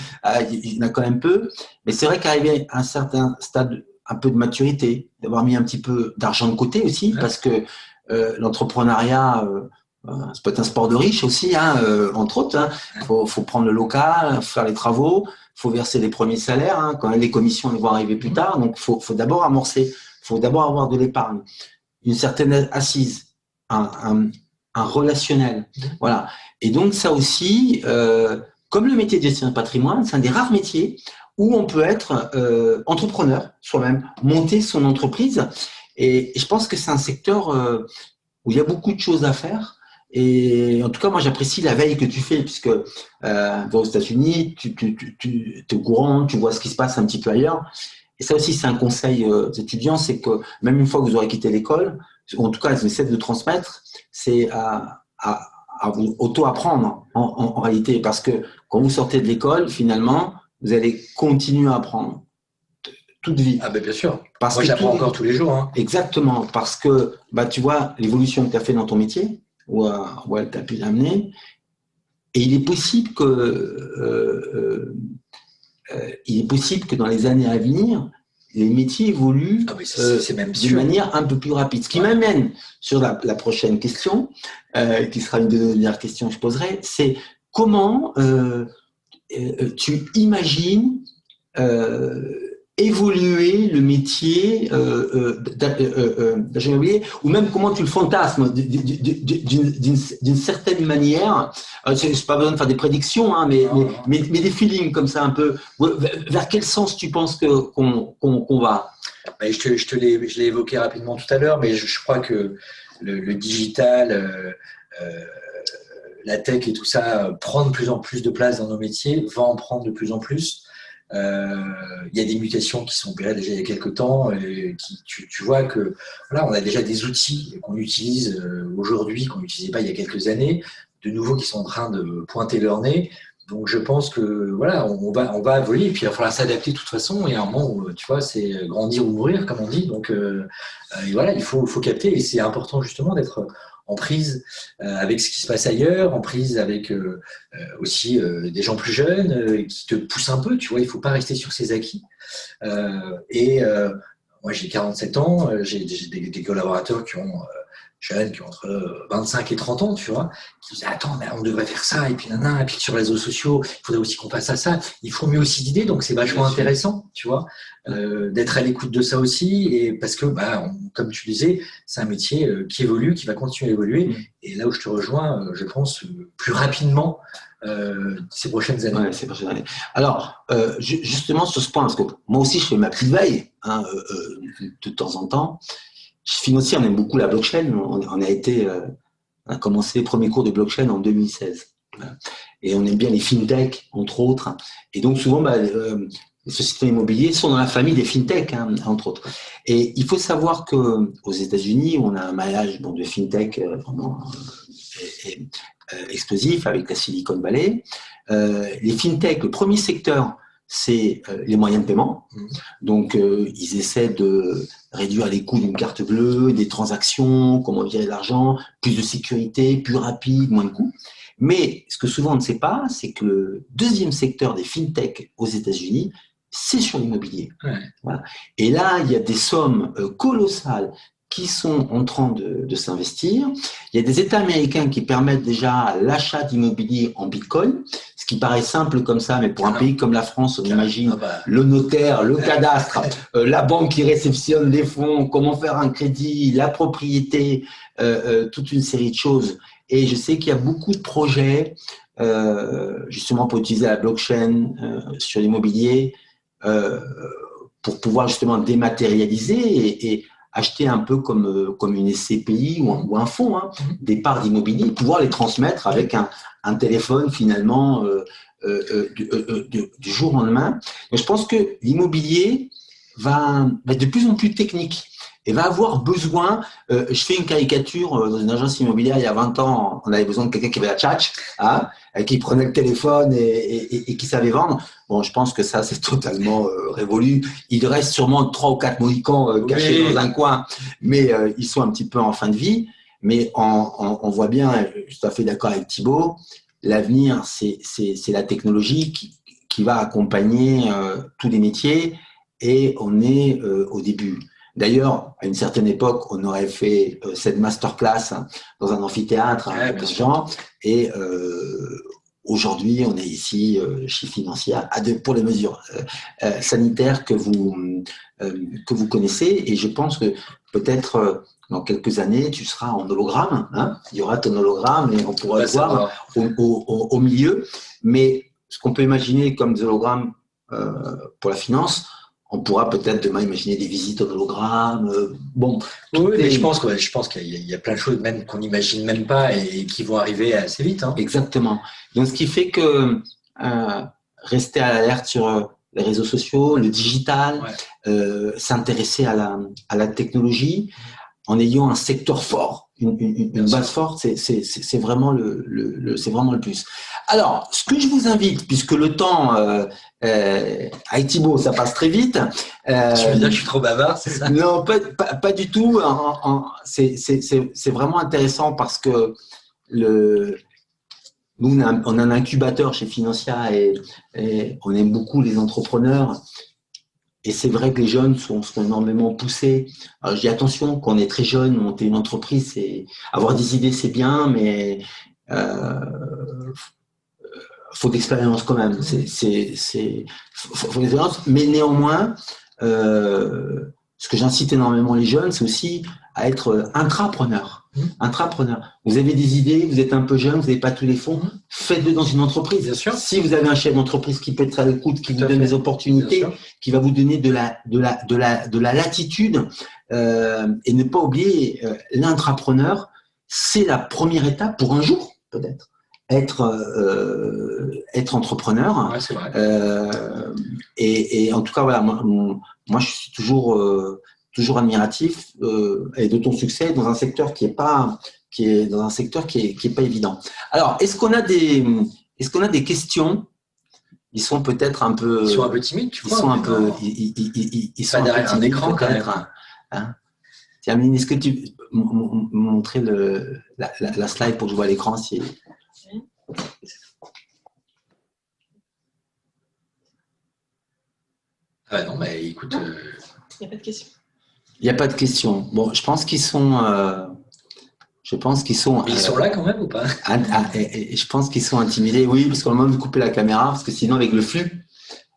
Il y en a quand même peu. Mais c'est vrai qu'arriver à un certain stade, un peu de maturité, d'avoir mis un petit peu d'argent de côté aussi, parce que l'entrepreneuriat, ça peut être un sport de riche aussi, hein, entre autres. Hein. Faut prendre le local, faire les travaux, faut verser les premiers salaires. Hein, quand même, les commissions elles vont arriver plus tard. Donc, faut d'abord amorcer, faut d'abord avoir de l'épargne, une certaine assise, un relationnel. Voilà. Et donc, ça aussi, comme le métier de gestion de patrimoine, c'est un des rares métiers où on peut être entrepreneur soi-même, monter son entreprise. Et je pense que c'est un secteur où il y a beaucoup de choses à faire. Et en tout cas, moi, j'apprécie la veille que tu fais, puisque aux États-Unis, tu es au courant, tu vois ce qui se passe un petit peu ailleurs. Et ça aussi, c'est un conseil aux étudiants, c'est que même une fois que vous aurez quitté l'école, en tout cas, ils essaient de transmettre, c'est à vous auto-apprendre en réalité, parce que quand vous sortez de l'école, finalement, vous allez continuer à apprendre toute vie. Ah ben bien sûr. Parce moi, j'apprends encore tous les jours. Hein. Exactement, parce que tu vois l'évolution que tu as fait dans ton métier, où elle t'a pu l'amener, et il est possible que dans les années à venir, les métiers évoluent de manière un peu plus rapide. Ce qui m'amène sur la prochaine question, qui sera une des dernières questions que je poserai, c'est comment tu imagines évoluer le métier d'agent immobilier, ou même comment tu le fantasmes d'une certaine manière. C'est pas besoin de faire des prédictions, hein, mais des feelings comme ça un peu. Vers quel sens tu penses qu'on va? Je l'ai évoqué rapidement tout à l'heure, mais je crois que le digital, la tech et tout ça prend de plus en plus de place dans nos métiers, va en prendre de plus en plus. Il y a des mutations qui sont opérées déjà il y a quelques temps, et tu vois que voilà, on a déjà des outils qu'on utilise aujourd'hui, qu'on n'utilisait pas il y a quelques années, de nouveaux qui sont en train de pointer leur nez. Donc je pense que voilà, on va évoluer, et puis il va falloir s'adapter de toute façon. Et à un moment où, tu vois, c'est grandir ou mourir, comme on dit. Donc et voilà, il faut capter, et c'est important justement d'être en prise avec ce qui se passe ailleurs, en prise avec aussi des gens plus jeunes qui te poussent un peu, tu vois, il ne faut pas rester sur ses acquis. Moi, j'ai 47 ans, j'ai des collaborateurs qui ont jeunes, qui ont entre 25 et 30 ans, tu vois, qui disent « Attends, mais on devrait faire ça, et puis nanana, et puis sur les réseaux sociaux, il faudrait aussi qu'on passe à ça. » Ils font mieux aussi d'idées, donc c'est vachement intéressant, tu vois, d'être à l'écoute de ça aussi, et parce que, comme tu disais, c'est un métier qui évolue, qui va continuer à évoluer, et là où je te rejoins, je pense, plus rapidement ces prochaines années. Ouais, ces prochaines années. Alors, justement, sur ce point, parce que moi aussi, je fais ma petite veille de temps en temps. Financier, on aime beaucoup la blockchain. On a commencé les premiers cours de blockchain en 2016. Et on aime bien les fintech, entre autres. Et donc, souvent, les sociétés immobilières sont dans la famille des fintech, hein, entre autres. Et il faut savoir qu'aux États-Unis, on a un maillage de fintech vraiment explosif avec la Silicon Valley. Les fintech, le premier secteur, c'est les moyens de paiement. Donc, ils essaient de réduire les coûts d'une carte bleue, des transactions, comment virer l'argent, plus de sécurité, plus rapide, moins de coûts. Mais ce que souvent on ne sait pas, c'est que le deuxième secteur des fintech aux États-Unis, c'est sur l'immobilier. Ouais. Voilà. Et là, il y a des sommes colossales qui sont en train de s'investir. Il y a des États américains qui permettent déjà l'achat d'immobilier en Bitcoin, ce qui paraît simple comme ça, mais pour un pays comme la France, on imagine le notaire, le cadastre, la banque qui réceptionne les fonds, comment faire un crédit, la propriété, toute une série de choses. Et je sais qu'il y a beaucoup de projets justement pour utiliser la blockchain sur l'immobilier pour pouvoir justement dématérialiser et acheter un peu comme une SCPI ou un fonds, hein, des parts d'immobilier, pouvoir les transmettre avec un téléphone finalement du jour au lendemain. Donc, je pense que l'immobilier va être de plus en plus technique. et va avoir besoin, je fais une caricature dans une agence immobilière il y a 20 ans, on avait besoin de quelqu'un qui avait la tchatch, hein, qui prenait le téléphone et qui savait vendre. Bon, je pense que ça, c'est totalement révolu. Il reste sûrement 3 ou 4 mohicans cachés dans un coin, mais ils sont un petit peu en fin de vie. Mais on voit bien, je suis tout à fait d'accord avec Thibaut, l'avenir, c'est la technologie qui va accompagner tous les métiers et on est au début. D'ailleurs, à une certaine époque, on aurait fait cette masterclass dans un amphithéâtre avec des gens et aujourd'hui, on est ici chez Financière pour les mesures sanitaires que vous connaissez et je pense que peut-être dans quelques années, tu seras en hologramme. Hein, il y aura ton hologramme et on pourra te voir au milieu. Mais ce qu'on peut imaginer comme des hologrammes pour la finance, on pourra peut-être demain imaginer des visites en hologramme. Bon, oui, mais je pense qu'il y a plein de choses même qu'on n'imagine même pas et qui vont arriver assez vite. Hein. Exactement. Donc, ce qui fait que rester à l'alerte sur les réseaux sociaux, le digital, s'intéresser à la technologie, en ayant un secteur fort, une base forte, c'est vraiment le plus. Alors, ce que je vous invite, puisque le temps avec Thibaut, ça passe très vite. Tu veux dire que je suis trop bavard, c'est ça? Non, pas du tout. C'est vraiment intéressant parce que nous, on a un incubateur chez Financia et on aime beaucoup les entrepreneurs. Et c'est vrai que les jeunes sont énormément poussés. Alors, je dis attention, quand on est très jeune, monter une entreprise, avoir des idées, c'est bien, mais faut d'expérience quand même. Faut d'expérience. Mais néanmoins, ce que j'incite énormément les jeunes, c'est aussi à être intrapreneur. Intrapreneur. Vous avez des idées, vous êtes un peu jeune, vous n'avez pas tous les fonds, faites-le dans une entreprise. Bien sûr. Si vous avez un chef d'entreprise qui peut être à l'écoute, qui vous donne des opportunités, qui va vous donner de la latitude, et ne pas oublier l'intrapreneur, c'est la première étape pour un jour peut-être. Être entrepreneur. Ouais, c'est vrai. Et en tout cas, voilà, moi je suis toujours admiratif et de ton succès dans un secteur qui est pas évident. Alors, est-ce qu'on a des questions? Ils sont peut-être un peu. Ils sont un peu timides, tu vois. Ils sont derrière un écran quand même. Hein. Tiens, Ameline, est-ce que tu peux montrer la slide pour que je vois l'écran si. Ah non, mais écoute. Il n'y a pas de questions. Il n'y a pas de questions. Bon, je pense qu'ils sont. Ils sont là quand même ou pas? Je pense qu'ils sont intimidés, oui, parce qu'on a même coupé la caméra, parce que sinon, avec le flux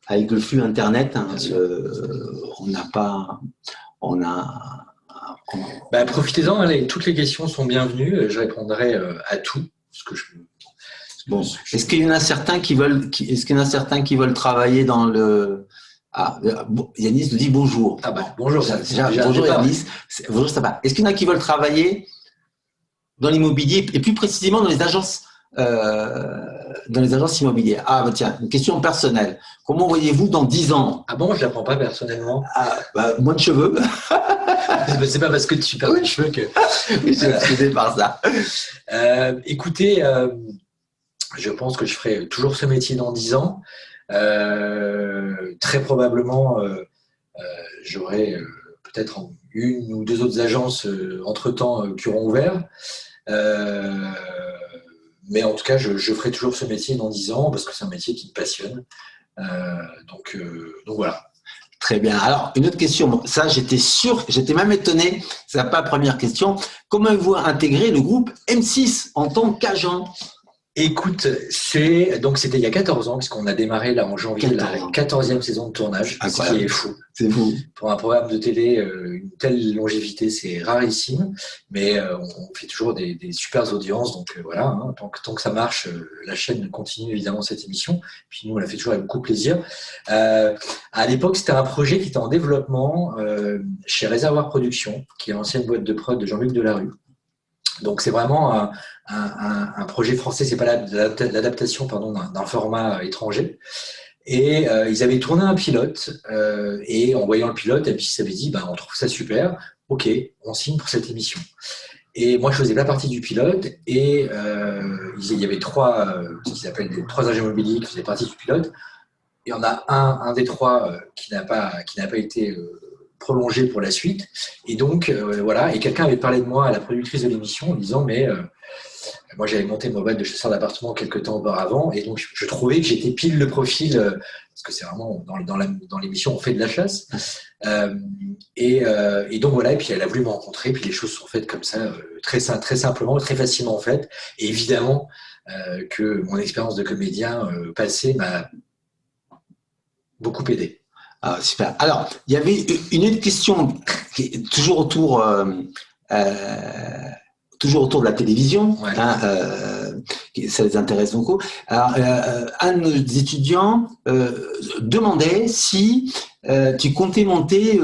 Internet, Profitez-en, allez, toutes les questions sont bienvenues. Je répondrai à tout. Bon, est-ce qu'il y en a certains qui veulent travailler dans le. Ah, Yanis nous dit bonjour. Ah bah, bonjour. Bonjour Yanis. Bonjour, ça va. Est-ce qu'il y en a qui veulent travailler dans l'immobilier et plus précisément dans les agences immobilières? Ah bah tiens, une question personnelle. Comment voyez-vous dans 10 ans? Ah bon, je ne la prends pas personnellement. Moins de cheveux. C'est pas parce que tu perds tes cheveux que. Oui, je suis obsédé par ça. Écoutez, je pense que je ferai toujours ce métier dans 10 ans. Très probablement, j'aurai peut-être une ou deux autres agences entre-temps qui auront ouvert. Mais en tout cas, je ferai toujours ce métier dans 10 ans parce que c'est un métier qui me passionne. Donc voilà. Très bien. Alors, une autre question. Bon, ça, j'étais même étonné. C'est pas la première question. Comment avez-vous intégré le groupe M6 en tant qu'agent? Écoute, c'était il y a 14 ans, puisqu'on a démarré là en janvier la 14e saison de tournage, ce qui est fou. C'est fou. Pour un programme de télé, une telle longévité, c'est rarissime, mais on fait toujours des super audiences, donc voilà, hein, tant que ça marche, la chaîne continue évidemment cette émission, puis nous on la fait toujours avec beaucoup de plaisir. À l'époque, c'était un projet qui était en développement chez Réservoir Productions, qui est l'ancienne boîte de prod de Jean-Luc Delarue. Donc c'est vraiment un projet français, c'est pas l'adaptation d'un format étranger. Et ils avaient tourné un pilote et en voyant le pilote, M6 avait dit on trouve ça super, OK, on signe pour cette émission. Et moi, je faisais pas partie du pilote et il y avait ce qu'ils appellent trois agents immobiliers qui faisaient partie du pilote. Et on a un des trois qui n'a pas été prolongé pour la suite. Et donc, voilà. Et quelqu'un avait parlé de moi à la productrice de l'émission en disant, mais moi, j'avais monté mon boîte de chasseur d'appartements quelques temps auparavant. Et donc, je trouvais que j'étais pile le profil, parce que c'est vraiment dans l'émission, on fait de la chasse. Et donc, voilà. Et puis, elle a voulu me rencontrer. Puis, les choses sont faites comme ça, très simplement, très facilement, en fait. Et évidemment, que mon expérience de comédien passée m'a beaucoup aidé. Ah, super. Alors, il y avait une autre question qui est toujours autour de la télévision. Ouais. Ça les intéresse beaucoup. Alors, un de nos étudiants demandait si tu comptais monter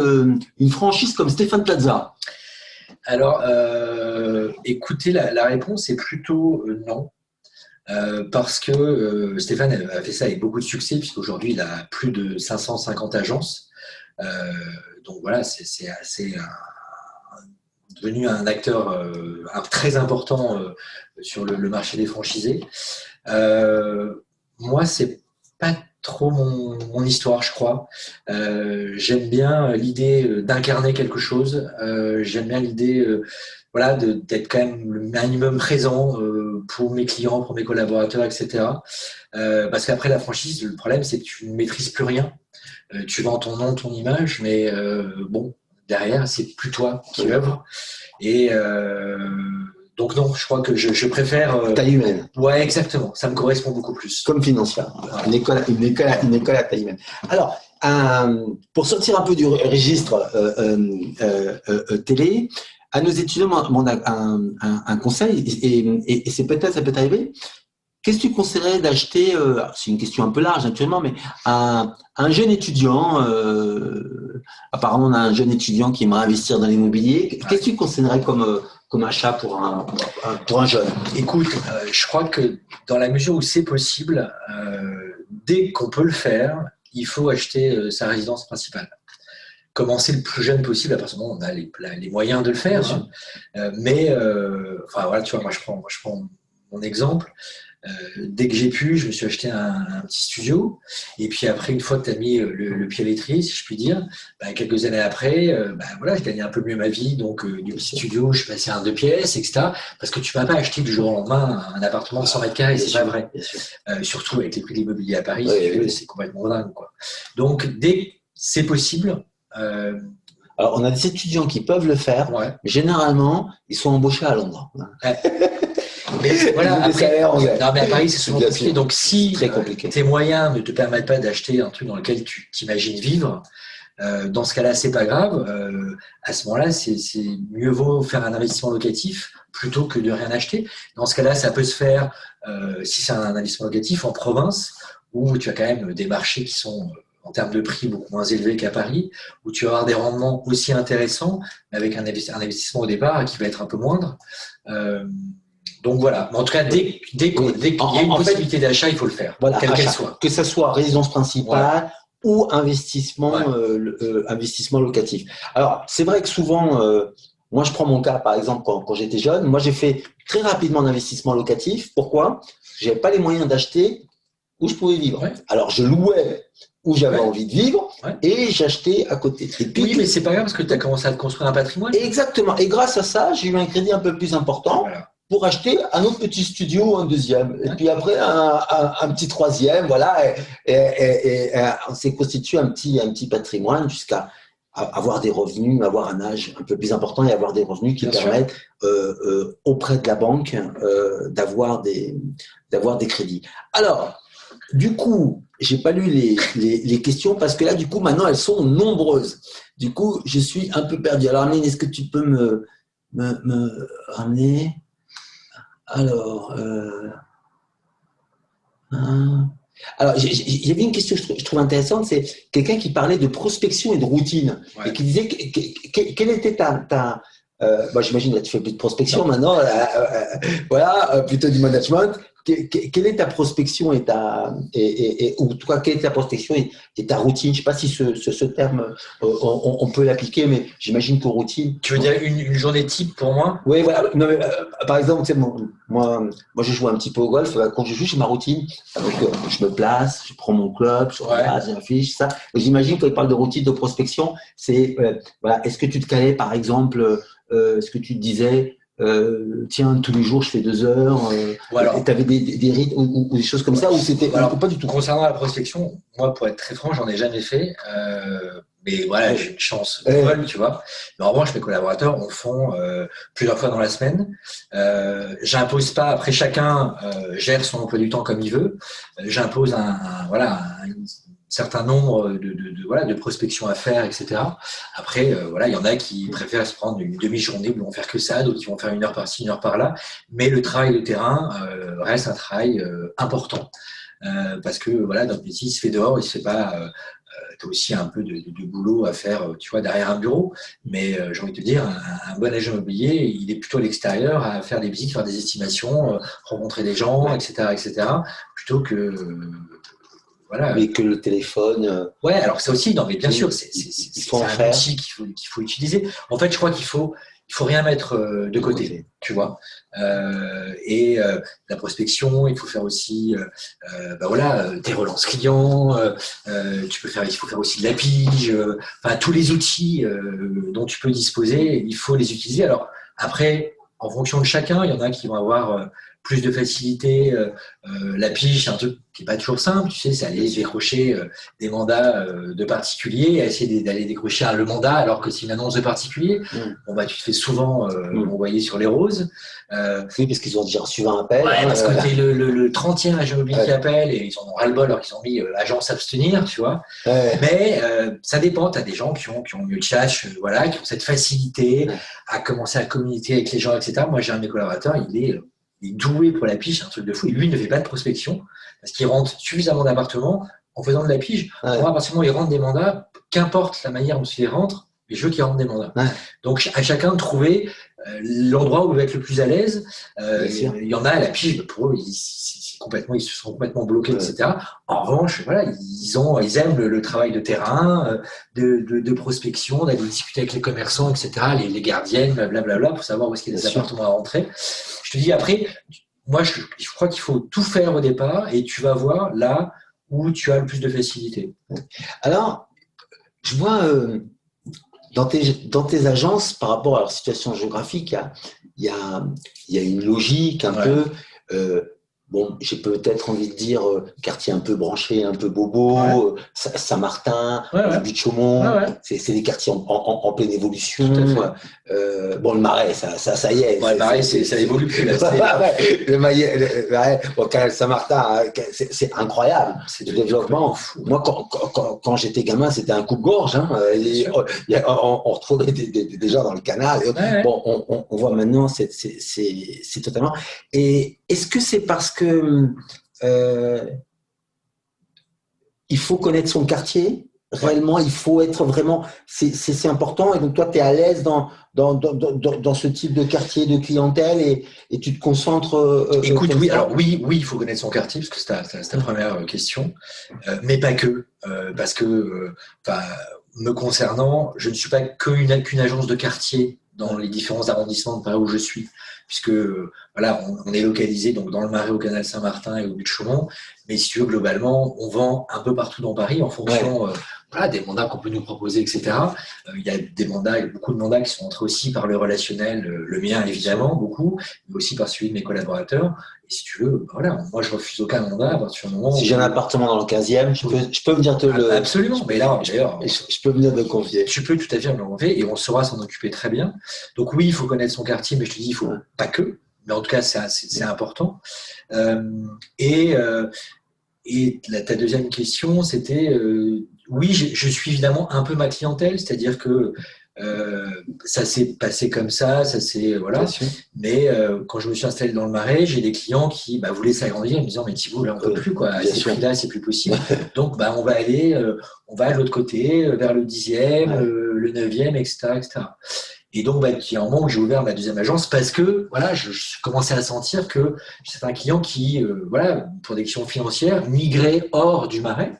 une franchise comme Stéphane Plaza. Alors, écoutez, la réponse est plutôt non. Parce que Stéphane a fait ça avec beaucoup de succès, puisqu'aujourd'hui il a plus de 550 agences. Donc voilà, c'est devenu un acteur très important sur le marché des franchisés. Moi, c'est pas trop mon histoire, je crois. J'aime bien l'idée d'incarner quelque chose. J'aime bien l'idée voilà, d'être quand même un minimum présent pour mes clients, pour mes collaborateurs, etc. Parce qu'après la franchise, le problème, c'est que tu ne maîtrises plus rien. Tu vends ton nom, ton image, mais bon, derrière, c'est plus toi qui œuvre. Et donc non, je crois que je préfère… Taille humaine. Ouais, exactement. Ça me correspond beaucoup plus. Comme financière. Voilà. Une école à taille humaine. Alors, pour sortir un peu du registre télé, à nos étudiants, on a un conseil, et ça peut arriver. Qu'est-ce que tu conseillerais d'acheter, c'est une question un peu large naturellement, mais un jeune étudiant, apparemment on a un jeune étudiant qui aimerait investir dans l'immobilier, qu'est-ce que tu conseillerais comme achat pour un jeune? Écoute, je crois que dans la mesure où c'est possible, dès qu'on peut le faire, il faut acheter sa résidence principale. Commencer le plus jeune possible, à partir du moment où on a les moyens de le faire. Mais, enfin voilà, tu vois, moi je prends mon exemple. Dès que j'ai pu, je me suis acheté un petit studio. Et puis après, une fois que tu as mis le pied à l'étrier, si je puis dire, quelques années après, voilà, je gagnais un peu mieux ma vie. Donc, du petit studio, je suis passé à un 2 pièces, etc. Parce que tu ne vas pas acheter du jour au lendemain un appartement de 100 mètres carrés, c'est pas vrai. Surtout avec les prix de l'immobilier à Paris, c'est complètement dingue, quoi. Donc, dès que c'est possible… Alors, on a des étudiants qui peuvent le faire, mais généralement, ils sont embauchés à Londres. Mais voilà, après, non, mais à Paris, c'est souvent compliqué. Donc, si tes moyens ne te permettent pas d'acheter un truc dans lequel tu t'imagines vivre, dans ce cas-là, c'est pas grave. À ce moment-là, c'est mieux vaut faire un investissement locatif plutôt que de rien acheter. Dans ce cas-là, ça peut se faire, si c'est un investissement locatif, en province, où tu as quand même des marchés qui sont… en termes de prix beaucoup moins élevés qu'à Paris, où tu vas avoir des rendements aussi intéressants, mais avec un investissement au départ qui va être un peu moindre. Donc voilà, mais en tout cas, dès qu'il y a une possibilité d'achat, il faut le faire, voilà, quelle qu'elle soit. Que ce soit résidence principale ou investissement, investissement locatif. Alors, c'est vrai que souvent, moi je prends mon cas par exemple quand j'étais jeune, moi j'ai fait très rapidement d'investissement locatif. Pourquoi? Je n'avais pas les moyens d'acheter où je pouvais vivre. Alors je louais où j'avais envie de vivre et j'achetais à côté. Et puis, oui, mais c'est pas grave parce que tu as commencé à te construire un patrimoine. Exactement. Et grâce à ça, j'ai eu un crédit un peu plus important pour acheter un autre petit studio, un deuxième. Et puis après, un petit troisième. Voilà. Et on s'est constitué un petit patrimoine jusqu'à avoir des revenus, avoir un âge un peu plus important et avoir des revenus qui permettent auprès de la banque d'avoir des crédits. Alors, du coup, j'ai pas lu les questions parce que là, du coup, maintenant, elles sont nombreuses. Du coup, je suis un peu perdu. Alors, Amélie, est-ce que tu peux me ramener? Alors, il y avait une question que je trouve intéressante, c'est quelqu'un qui parlait de prospection et de routine et qui disait quelle était moi, j'imagine que tu fais plus de prospection maintenant, voilà, plutôt du management. quelle est ta prospection ou toi, quelle est ta prospection et ta routine? Je ne sais pas si ce terme, on peut l'appliquer, mais j'imagine que routine. Tu veux dire une journée type pour moi? Oui, voilà. Non, mais, par exemple, tu sais, moi, je joue un petit peu au golf. Quand je joue, j'ai ma routine. Donc, je me place, je prends mon club, je regarde, j'affiche ça. Et j'imagine quand il parle de routine de prospection, c'est voilà, est-ce que tu te calais, par exemple, est-ce que tu te disais tiens, tous les jours, je fais 2 heures, tu avais des rythmes ou des choses comme ça, ou c'était pas du tout? Concernant la prospection, moi, pour être très franc, j'en ai jamais fait. Mais voilà, j'ai une chance folle, tu vois. Mais en revanche, mes collaborateurs en font plusieurs fois dans la semaine. J'impose pas. Après, chacun gère son emploi du temps comme il veut. J'impose un certain nombre de prospections à faire, etc. Après, voilà, il y en a qui préfèrent se prendre une demi-journée où ils vont faire que ça, d'autres qui vont faire 1 heure par-ci, 1 heure par-là. Mais le travail de terrain reste un travail important. Parce que voilà, notre métier, il se fait dehors, il se fait pas. Tu as aussi un peu de boulot à faire, tu vois, derrière un bureau. Mais j'ai envie de te dire, un bon agent immobilier, il est plutôt à l'extérieur à faire des visites, faire des estimations, rencontrer des gens, etc., plutôt que voilà. Mais que le téléphone. Ouais, alors ça aussi, non, mais bien sûr, c'est un outil qu'il faut utiliser. En fait, je crois qu'il faut rien mettre de côté, tu vois. La prospection, il faut faire aussi, des relances clients. Il faut faire aussi de la pige. Tous les outils dont tu peux disposer, il faut les utiliser. Alors après, en fonction de chacun, il y en a qui vont avoir plus de facilité. La pige, c'est un truc qui n'est pas toujours simple, tu sais, c'est aller décrocher des mandats de particuliers, essayer d'aller décrocher le mandat alors que c'est une annonce de particulier. Bon, tu te fais souvent envoyer sur les roses. Oui, parce qu'ils ont déjà reçu un appel. Ouais, parce que t'es le 30e agent immobilier qui appelle et ils en ont ras-le-bol alors qu'ils ont mis agent s'abstenir, tu vois. Mais ça dépend, tu as des gens qui ont eu le tchatch, qui ont cette facilité à commencer à communiquer avec les gens, etc. Moi, j'ai un de mes collaborateurs, il est doué pour la pige, c'est un truc de fou. Et lui, il ne fait pas de prospection parce qu'il rentre suffisamment d'appartements en faisant de la pige. À partir du moment où il rentre des mandats, qu'importe la manière dont il rentre, mais je veux qu'il rentre des mandats. Donc, à chacun de trouver l'endroit où il va être le plus à l'aise. Il y en a à la pige, pour eux, ils se sont complètement bloqués, etc. En revanche, voilà, ils aiment le travail de terrain, de prospection, d'aller discuter avec les commerçants, etc., les gardiennes, blablabla, pour savoir où est-ce qu'il y a des appartements à rentrer. Je te dis, après, moi, je crois qu'il faut tout faire au départ et tu vas voir là où tu as le plus de facilité. Alors, je vois dans tes agences, par rapport à leur situation géographique, il y a une logique un peu. Bon, j'ai peut-être envie de dire quartier un peu branché, un peu bobo, Saint-Martin, le Butte-Chaumont, c'est des quartiers en pleine évolution. Bon, le Marais, ça y est. Le Marais, ça évolue plus. Là, le Marais, bon, Canal Saint-Martin, c'est incroyable. C'est du développement. Moi, quand j'étais gamin, c'était un coupe-gorge. On retrouvait des gens dans le canal. Bon, on voit maintenant, c'est totalement. Et est-ce que c'est parce que il faut connaître son quartier? Réellement, il faut être vraiment… C'est important. Et donc, toi, tu es à l'aise dans ce type de quartier, de clientèle et tu te concentres… Écoute, oui, alors oui, il faut connaître son quartier, parce que c'est ta première question. Mais pas que. Parce que, me concernant, je ne suis pas qu'une agence de quartier dans les différents arrondissements de Paris où je suis, puisque on est localisé donc dans le Marais, au Canal Saint-Martin et au Butte-Chaumont, mais si tu veux, globalement, on vend un peu partout dans Paris en fonction des mandats qu'on peut nous proposer, etc. Il y a beaucoup de mandats qui sont entrés aussi par le relationnel, le mien évidemment, beaucoup, mais aussi par celui de mes collaborateurs. Et si tu veux, moi je refuse aucun mandat à partir du moment si j'ai un appartement dans le 15e, je peux venir te le… Absolument, mais là, d'ailleurs… Je peux venir te le confier. Tu peux tout à fait me le confier et on saura s'en occuper très bien. Donc oui, il faut connaître son quartier, mais je te dis, il faut pas que. Mais en tout cas, c'est important. Et ta deuxième question, c'était… oui, je suis évidemment un peu ma clientèle, c'est-à-dire que ça s'est passé comme ça s'est mais quand je me suis installé dans le Marais, j'ai des clients qui voulaient s'agrandir en me disant mais Thibaut, là on peut plus quoi, à ces prix-là c'est plus possible, donc on va aller on va de l'autre côté vers le 10e, le 9e, etc. Et donc, il y a un moment où j'ai ouvert ma deuxième agence parce que voilà, je commençais à sentir que c'était un client qui, voilà, pour des questions financières, migrait hors du Marais.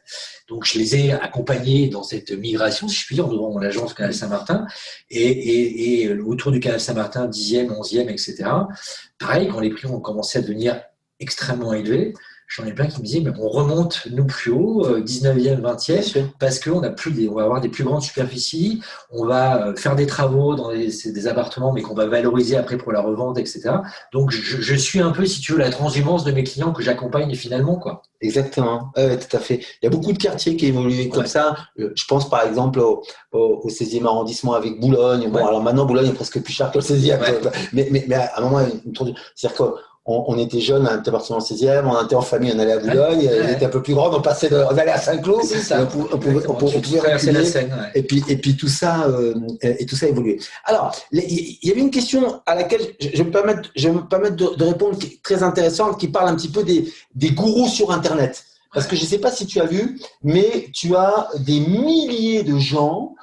Donc, je les ai accompagnés dans cette migration, si je puis dire, devant mon agence Canal Saint-Martin et autour du Canal Saint-Martin, 10e, 11e, etc. Pareil, quand les prix ont commencé à devenir extrêmement élevés, j'en ai plein qui me disaient, mais on remonte nous plus haut, 19e, 20e, parce qu'on on va avoir des plus grandes superficies, on va faire des travaux dans des appartements, mais qu'on va valoriser après pour la revente, etc. Donc, je suis un peu, si tu veux, la transhumance de mes clients que j'accompagne finalement, quoi. Exactement, tout à fait. Il y a beaucoup de quartiers qui évoluent comme ça. Je pense par exemple au 16e arrondissement avec Boulogne. Bon, alors maintenant, Boulogne est presque plus cher que le 16e. Mais à un moment, c'est-à-dire qu'on était jeunes, on était parti dans le 16e, on était en famille, on allait à Boulogne, il était un peu plus grand, on allait à Saint-Cloud, on pouvait traverser la reculer, Seine. et puis tout ça évoluait. Alors, il y avait une question à laquelle je vais me permettre de répondre, qui est très intéressante, qui parle un petit peu des gourous sur Internet. Parce que je ne sais pas si tu as vu, mais tu as des milliers de gens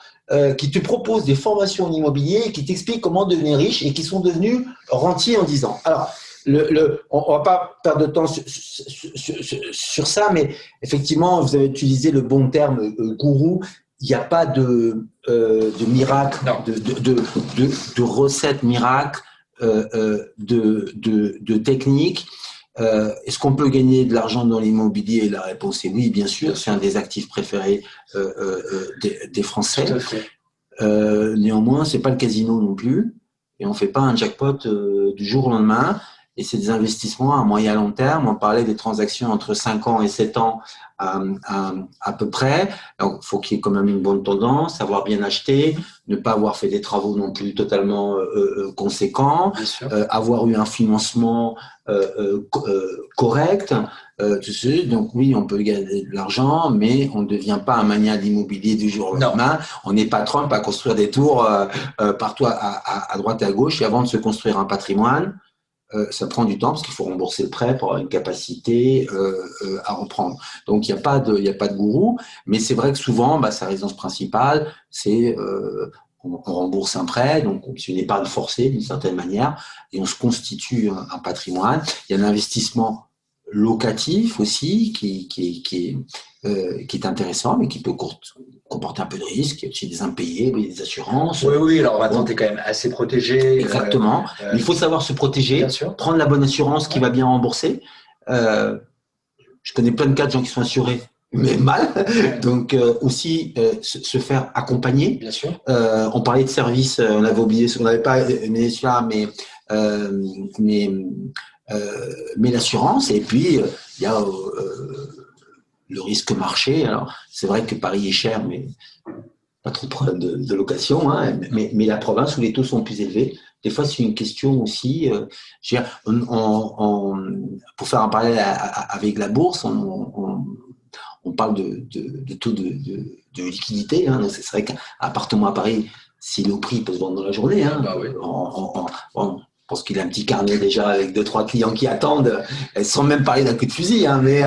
qui te proposent des formations en immobilier, qui t'expliquent comment devenir riche et qui sont devenus rentiers en 10 ans. Alors, on ne va pas perdre de temps sur ça, mais effectivement, vous avez utilisé le bon terme gourou. Il n'y a pas de miracle, de recette miracle, de technique. Est-ce qu'on peut gagner de l'argent dans l'immobilier? La réponse est oui, bien sûr. C'est un des actifs préférés des Français. Tout à fait. Néanmoins, c'est pas le casino non plus, et on fait pas un jackpot du jour au lendemain. Et c'est des investissements à moyen long terme. On parlait des transactions entre 5 ans et 7 ans à peu près. Donc, il faut qu'il y ait quand même une bonne tendance, savoir bien acheter, ne pas avoir fait des travaux non plus totalement conséquents, avoir eu un financement correct. Donc oui, on peut gagner de l'argent, mais on ne devient pas un mania de l'immobilier du jour au lendemain. On n'est pas Trump à construire des tours partout à droite et à gauche. Et avant de se construire un patrimoine, ça prend du temps parce qu'il faut rembourser le prêt pour avoir une capacité à reprendre. Donc, il n'y a pas de gourou, mais c'est vrai que souvent, sa résidence principale, c'est on rembourse un prêt, donc c'est une épargne forcée d'une certaine manière, et on se constitue un patrimoine. Il y a un investissement locatif aussi qui est intéressant, mais qui peut comporter un peu de risque. Il y a aussi des impayés, des assurances. Oui, alors maintenant, tu es quand même assez protégé. Exactement. Il faut savoir se protéger, prendre la bonne assurance qui va bien rembourser. Je connais plein de cas de gens qui sont assurés, mais mal. Donc, aussi, se faire accompagner. Bien sûr. On parlait de services, on avait oublié, on n'avait pas mis cela, mais l'assurance, et puis il y a le risque marché. Alors, c'est vrai que Paris est cher, mais pas trop de problème de location, hein, mais la province où les taux sont plus élevés, des fois c'est une question aussi. Pour faire un parallèle avec la bourse, on parle de taux de liquidité. Hein, c'est vrai qu'un appartement à Paris, s'il est au prix, il peut se vendre dans la journée. Hein, je pense qu'il a un petit carnet déjà avec 2-3 clients qui attendent, sans même parler d'un coup de fusil, hein, mais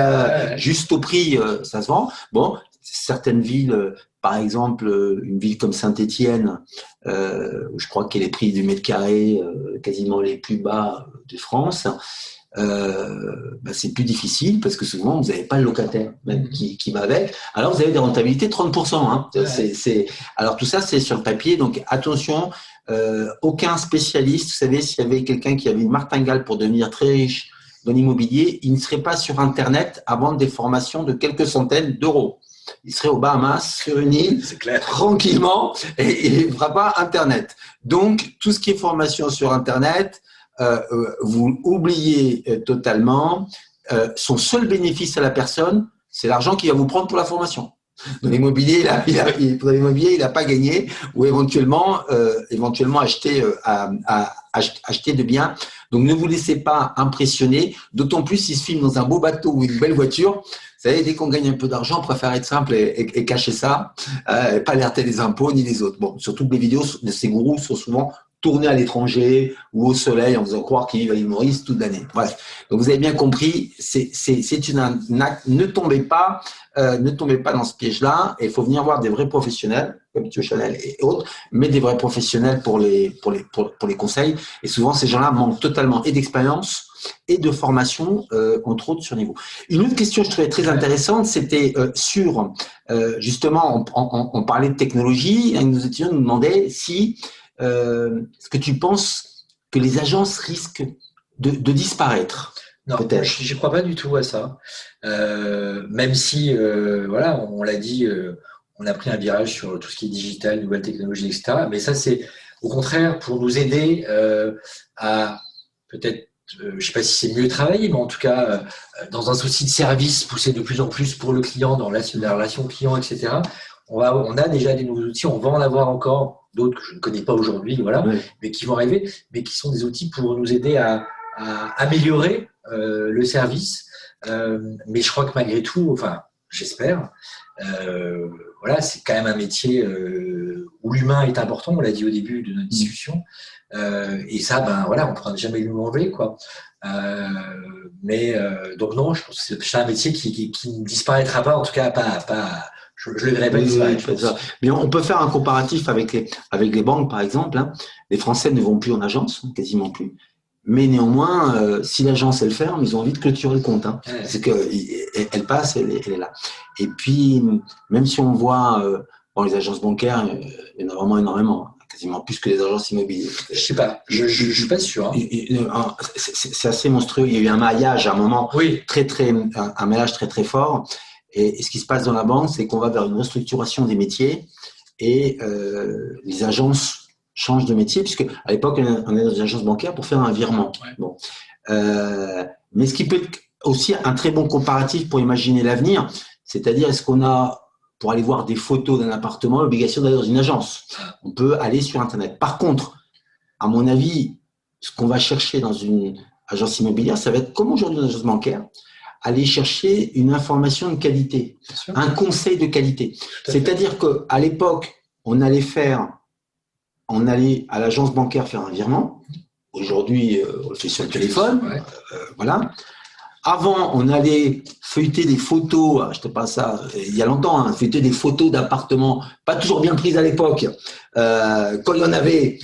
juste au prix, ça se vend. Bon, certaines villes, par exemple, une ville comme Saint-Étienne, je crois qu'il y a les prix du mètre carré quasiment les plus bas de France. C'est plus difficile parce que souvent vous n'avez pas le locataire même qui va avec. Alors vous avez des rentabilités de 30%. Hein. Alors tout ça c'est sur le papier, donc attention. Aucun spécialiste, vous savez, s'il y avait quelqu'un qui avait une martingale pour devenir très riche dans l'immobilier, il ne serait pas sur Internet à vendre des formations de quelques centaines d'euros. Il serait aux Bahamas, sur une île, tranquillement, et il ne fera pas Internet. Donc, tout ce qui est formation sur Internet, vous oubliez totalement. Son seul bénéfice à la personne, c'est l'argent qu'il va vous prendre pour la formation. Dans l'immobilier, il n'a pas gagné, ou éventuellement acheter de biens. Donc, ne vous laissez pas impressionner, d'autant plus s'il se filme dans un beau bateau ou une belle voiture. Vous savez, dès qu'on gagne un peu d'argent, on préfère être simple et cacher ça, pas alerter les impôts ni les autres. Bon, surtout que les vidéos de ces gourous sont souvent tourner à l'étranger ou au soleil en faisant croire qu'ils vivent à l'île Maurice toute l'année. Bref, donc vous avez bien compris, c'est une arnaque. Ne tombez pas dans ce piège-là. Il faut venir voir des vrais professionnels, comme M. Chanel et autres, mais des vrais professionnels pour les conseils. Et souvent, ces gens-là manquent totalement et d'expérience et de formation, entre autres, sur niveau. Une autre question que je trouvais très intéressante, c'était sur, justement, on parlait de technologie, et nos étudiants nous demandaient si est-ce que tu penses que les agences risquent de disparaître? Non, je ne crois pas du tout à ça. Même si, voilà, on l'a dit, on a pris un virage sur tout ce qui est digital, nouvelles technologies, etc. Mais ça, c'est au contraire pour nous aider à peut-être, je ne sais pas si c'est mieux travailler, mais en tout cas, dans un souci de service, pousser de plus en plus pour le client, dans la relation client, etc. On a déjà des nouveaux outils, on va en avoir encore d'autres que je ne connais pas aujourd'hui, voilà, mais qui vont arriver, mais qui sont des outils pour nous aider à améliorer le service. Mais je crois que malgré tout, enfin, j'espère, voilà, c'est quand même un métier où l'humain est important, on l'a dit au début de notre discussion. Et ça, ben voilà, on ne pourra jamais lui enlever, quoi. Donc non, je pense que c'est un métier qui ne disparaîtra pas, en tout cas pas je ne le verrai pas disparaître. Mais on peut faire un comparatif avec les banques, par exemple. Hein. Les Français ne vont plus en agence, quasiment plus. Mais néanmoins, si l'agence elle ferme, ils ont envie de clôturer le compte. Hein. Ouais. C'est qu'elle passe, elle est là. Et puis, même si on voit les agences bancaires, il y en a vraiment énormément. Quasiment plus que les agences immobilières. Je sais pas, je suis pas sûr. Hein. C'est assez monstrueux. Il y a eu un maillage à un moment, un maillage très très fort. Et ce qui se passe dans la banque, c'est qu'on va vers une restructuration des métiers et les agences changent de métier, puisque à l'époque, on est dans une agence bancaire pour faire un virement. Ouais. Bon. Mais ce qui peut être aussi un très bon comparatif pour imaginer l'avenir, c'est-à-dire est-ce qu'on a, pour aller voir des photos d'un appartement, l'obligation d'aller dans une agence. On peut aller sur Internet. Par contre, à mon avis, ce qu'on va chercher dans une agence immobilière, ça va être comme aujourd'hui dans une agence bancaire, aller chercher une information de qualité, un conseil de qualité. C'est-à-dire qu'à l'époque, on allait à l'agence bancaire faire un virement. Aujourd'hui, on le fait sur le téléphone. Ouais. Voilà. Avant, on allait feuilleter des photos, je te passe ça il y a longtemps, hein, feuilleter des photos d'appartements, pas toujours bien prises à l'époque, quand il y en avait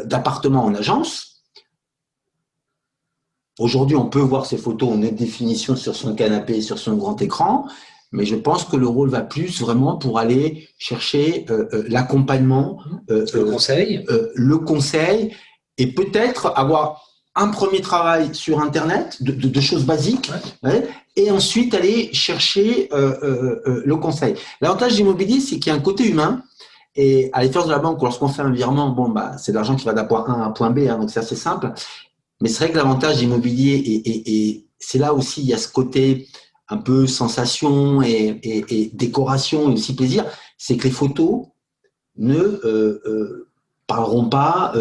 d'appartements en agence. Aujourd'hui, on peut voir ces photos en haute définition sur son canapé, sur son grand écran, mais je pense que le rôle va plus vraiment pour aller chercher l'accompagnement, le conseil, et peut-être avoir un premier travail sur Internet de choses basiques, et ensuite aller chercher le conseil. L'avantage de l'immobilier, c'est qu'il y a un côté humain. Et à la différence de la banque, lorsqu'on fait un virement, c'est de l'argent qui va d'un point A à un point B, hein, donc c'est assez simple. Mais c'est vrai que l'avantage de l'immobilier, et c'est là aussi, il y a ce côté un peu sensation et décoration et aussi plaisir, c'est que les photos ne parleront pas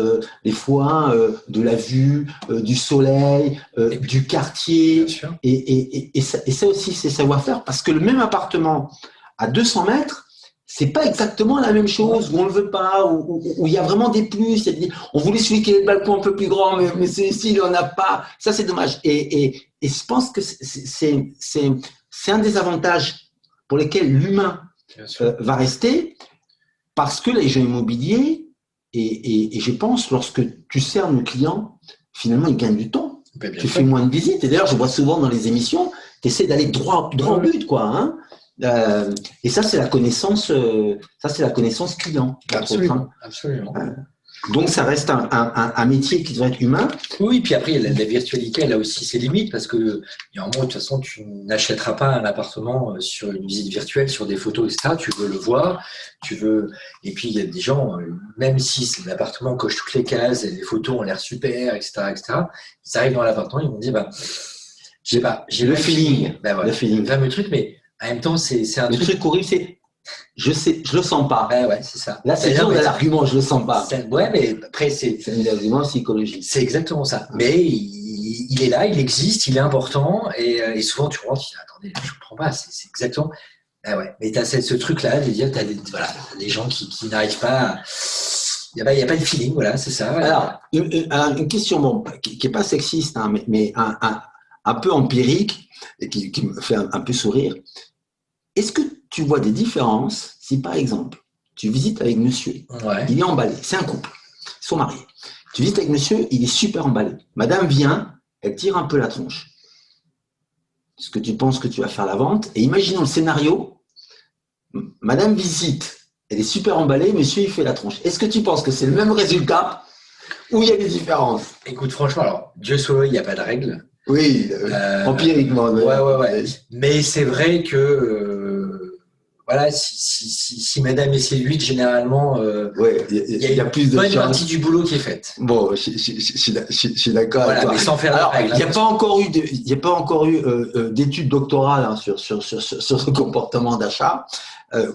des fois de la vue, du soleil, du quartier. Et ça aussi, c'est savoir-faire, parce que le même appartement à 200 mètres, c'est pas exactement la même chose, où on le veut pas, où il y a vraiment des plus. On voulait celui qui est le balcon un peu plus grand, mais celui-ci, il en a pas. Ça, c'est dommage. Et je pense que c'est un des avantages pour lesquels l'humain va rester, parce que les gens immobiliers, et je pense, lorsque tu sers nos clients, finalement, ils gagnent du temps. Tu fais moins de visites. Et d'ailleurs, je vois souvent dans les émissions, tu essaies d'aller droit au but, quoi, hein. Et ça, c'est la connaissance, client. Absolument. Donc, ça reste un métier qui doit être humain. Oui, puis après, la virtualité, elle a aussi ses limites, parce que, il y a un moment, de toute façon, tu n'achèteras pas un appartement sur une visite virtuelle, sur des photos, etc. Tu veux le voir, et puis il y a des gens, même si l'appartement coche toutes les cases, et les photos ont l'air super, etc., ils arrivent dans l'appartement, ils vont dire, je sais pas, j'ai le feeling. Le feeling. Le fameux truc, mais en même temps, c'est un truc. Le truc horrible, c'est je le sens pas. Ouais, c'est ça. Là, c'est toujours l'argument, je le sens pas. Ouais, mais après, c'est un argument psychologique. C'est exactement ça. Mais il est là, il existe, il est important, et souvent tu rentres, tu dis, attendez, je ne comprends pas, c'est exactement. Ouais. Mais tu as ce truc-là de dire, tu as des gens qui n'arrivent pas y a pas de feeling, voilà, c'est ça. Alors, une question bon, qui n'est pas sexiste, hein, mais un peu empirique et qui me fait un peu sourire. Est-ce que tu vois des différences si, par exemple, tu visites avec monsieur, Ouais. il est emballé, c'est un couple, ils sont mariés. Tu visites avec monsieur, il est super emballé. Madame vient, elle tire un peu la tronche. Est-ce que tu penses que tu vas faire la vente? Et imaginons le scénario, madame visite, elle est super emballée, monsieur il fait la tronche. Est-ce que tu penses que c'est le même résultat ou il y a des différences? Écoute, franchement, alors, Dieu soit, il n'y a pas de règle. Oui, empiriquement. Ouais. Mais c'est vrai que voilà, si madame est séduite, généralement, ouais, il y a plus de bonne chances. partie du boulot qui est faite. Bon, je suis d'accord Voilà, avec toi. mais sans faire Alors, de règles. il n'y a pas encore eu d'études doctorales hein, sur le comportement d'achat,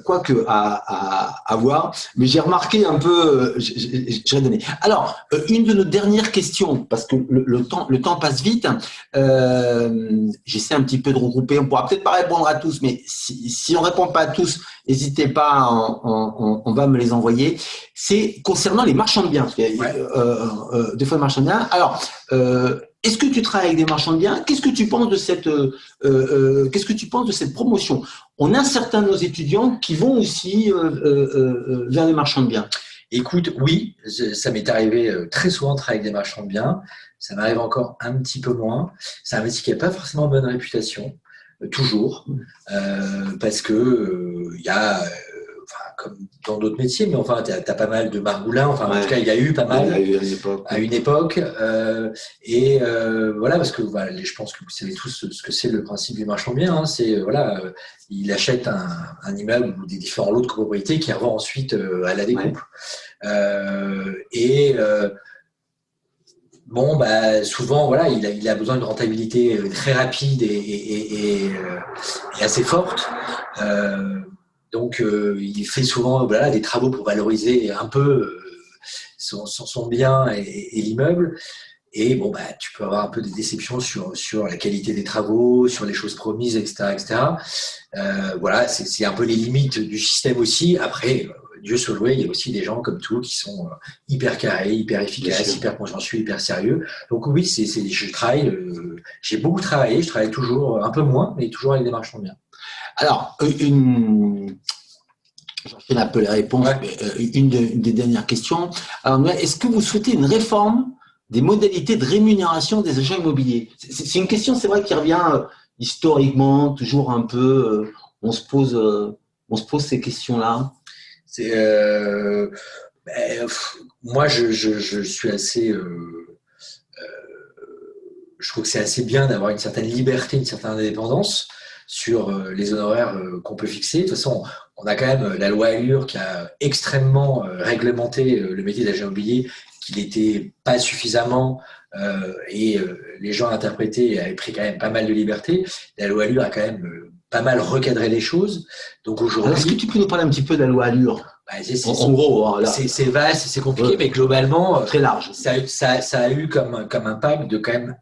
quoique à voir. Mais j'ai remarqué un peu, je vais donner. Alors, une de nos dernières questions, parce que le temps passe vite. J'essaie un petit peu de regrouper. On pourra peut-être pas répondre à tous, mais si on répond pas à tous, n'hésitez pas, on va me les envoyer. C'est concernant les marchands de biens. Parce qu'il y a, des fois, les marchands de biens. Alors, est-ce que tu travailles avec des marchands de biens? Qu'est-ce que tu penses de cette promotion? On a certains de nos étudiants qui vont aussi vers les marchands de biens. Écoute, oui, ça m'est arrivé très souvent de travailler avec des marchands de biens. Ça m'arrive encore un petit peu moins. C'est un métier qui n'a pas forcément bonne réputation, toujours, parce que il y a, enfin, comme dans d'autres métiers, mais enfin, tu as pas mal de margoulins. Enfin, en tout cas, il y a eu pas mal à une époque. Voilà, parce que voilà, je pense que vous savez tous ce que c'est le principe du marchand de biens. Hein, c'est voilà, il achète un immeuble ou des différents lots de copropriété qu'il revend ensuite à la découpe. Bon, bah, souvent, voilà, il a besoin d'une rentabilité très rapide et assez forte. Donc, il fait souvent voilà, des travaux pour valoriser un peu son bien et l'immeuble. Et bon, bah, tu peux avoir un peu des déceptions sur la qualité des travaux, sur les choses promises, etc., etc. Voilà, c'est un peu les limites du système aussi. Après, Dieu soit loué, il y a aussi des gens comme tout qui sont hyper carrés, hyper efficaces, hyper consciencieux, hyper sérieux. Donc oui, je travaille, j'ai beaucoup travaillé, je travaille toujours un peu moins, mais toujours avec des marchands de biens. Alors, j'enchaîne un peu les réponses, une des dernières questions. Alors, est-ce que vous souhaitez une réforme des modalités de rémunération des agents immobiliers? C'est une question, c'est vrai, qui revient historiquement, toujours un peu. On se pose ces questions-là. Moi, je suis assez. Je trouve que c'est assez bien d'avoir une certaine liberté, une certaine indépendance sur les honoraires qu'on peut fixer. De toute façon, on a quand même la loi Allure qui a extrêmement réglementé le métier d'agent immobilier, qui n'était pas suffisamment et les gens interprétés avaient pris quand même pas mal de liberté. La loi Allure a quand même pas mal recadré les choses. Donc aujourd'hui, est-ce que tu peux nous parler un petit peu de la loi Allure? En gros, c'est vaste, c'est compliqué, mais globalement, très large. Ça a eu comme impact de quand même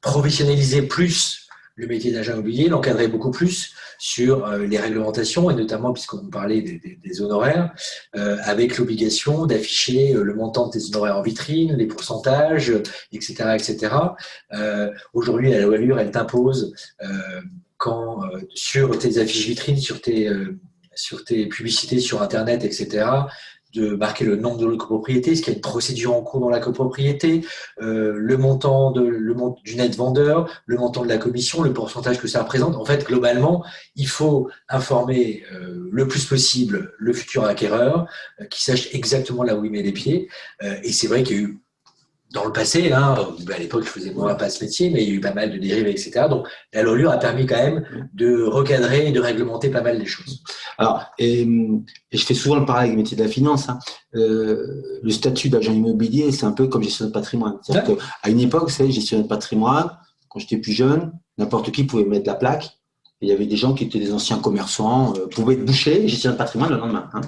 professionnaliser plus le métier d'agent immobilier, l'encadrer beaucoup plus sur les réglementations, et notamment, puisqu'on parlait des honoraires, avec l'obligation d'afficher le montant de tes honoraires en vitrine, les pourcentages, etc. etc. Aujourd'hui, la loi Allure, elle t'impose, quand sur tes affiches vitrines, sur tes publicités sur Internet, etc., de marquer le nombre de lots de copropriété, est-ce qu'il y a une procédure en cours dans la copropriété, le montant du net vendeur, le montant de la commission, le pourcentage que ça représente. En fait, globalement, il faut informer le plus possible le futur acquéreur, qui sache exactement là où il met les pieds. Et c'est vrai qu'il y a eu dans le passé, hein, à l'époque, je faisais moi pas ce métier, mais il y a eu pas mal de dérives, etc. Donc, la loi Allure a permis quand même de recadrer et de réglementer pas mal des choses. Alors, et je fais souvent le parallèle avec le métier de la finance. Hein. Le statut d'agent immobilier, c'est un peu comme gestionnaire de patrimoine. C'est-à-dire qu'à une époque, vous savez, gestionnaire de patrimoine, quand j'étais plus jeune, n'importe qui pouvait mettre la plaque. Et il y avait des gens qui étaient des anciens commerçants, pouvaient être bouchés, gestionnaire de patrimoine le lendemain. Hein.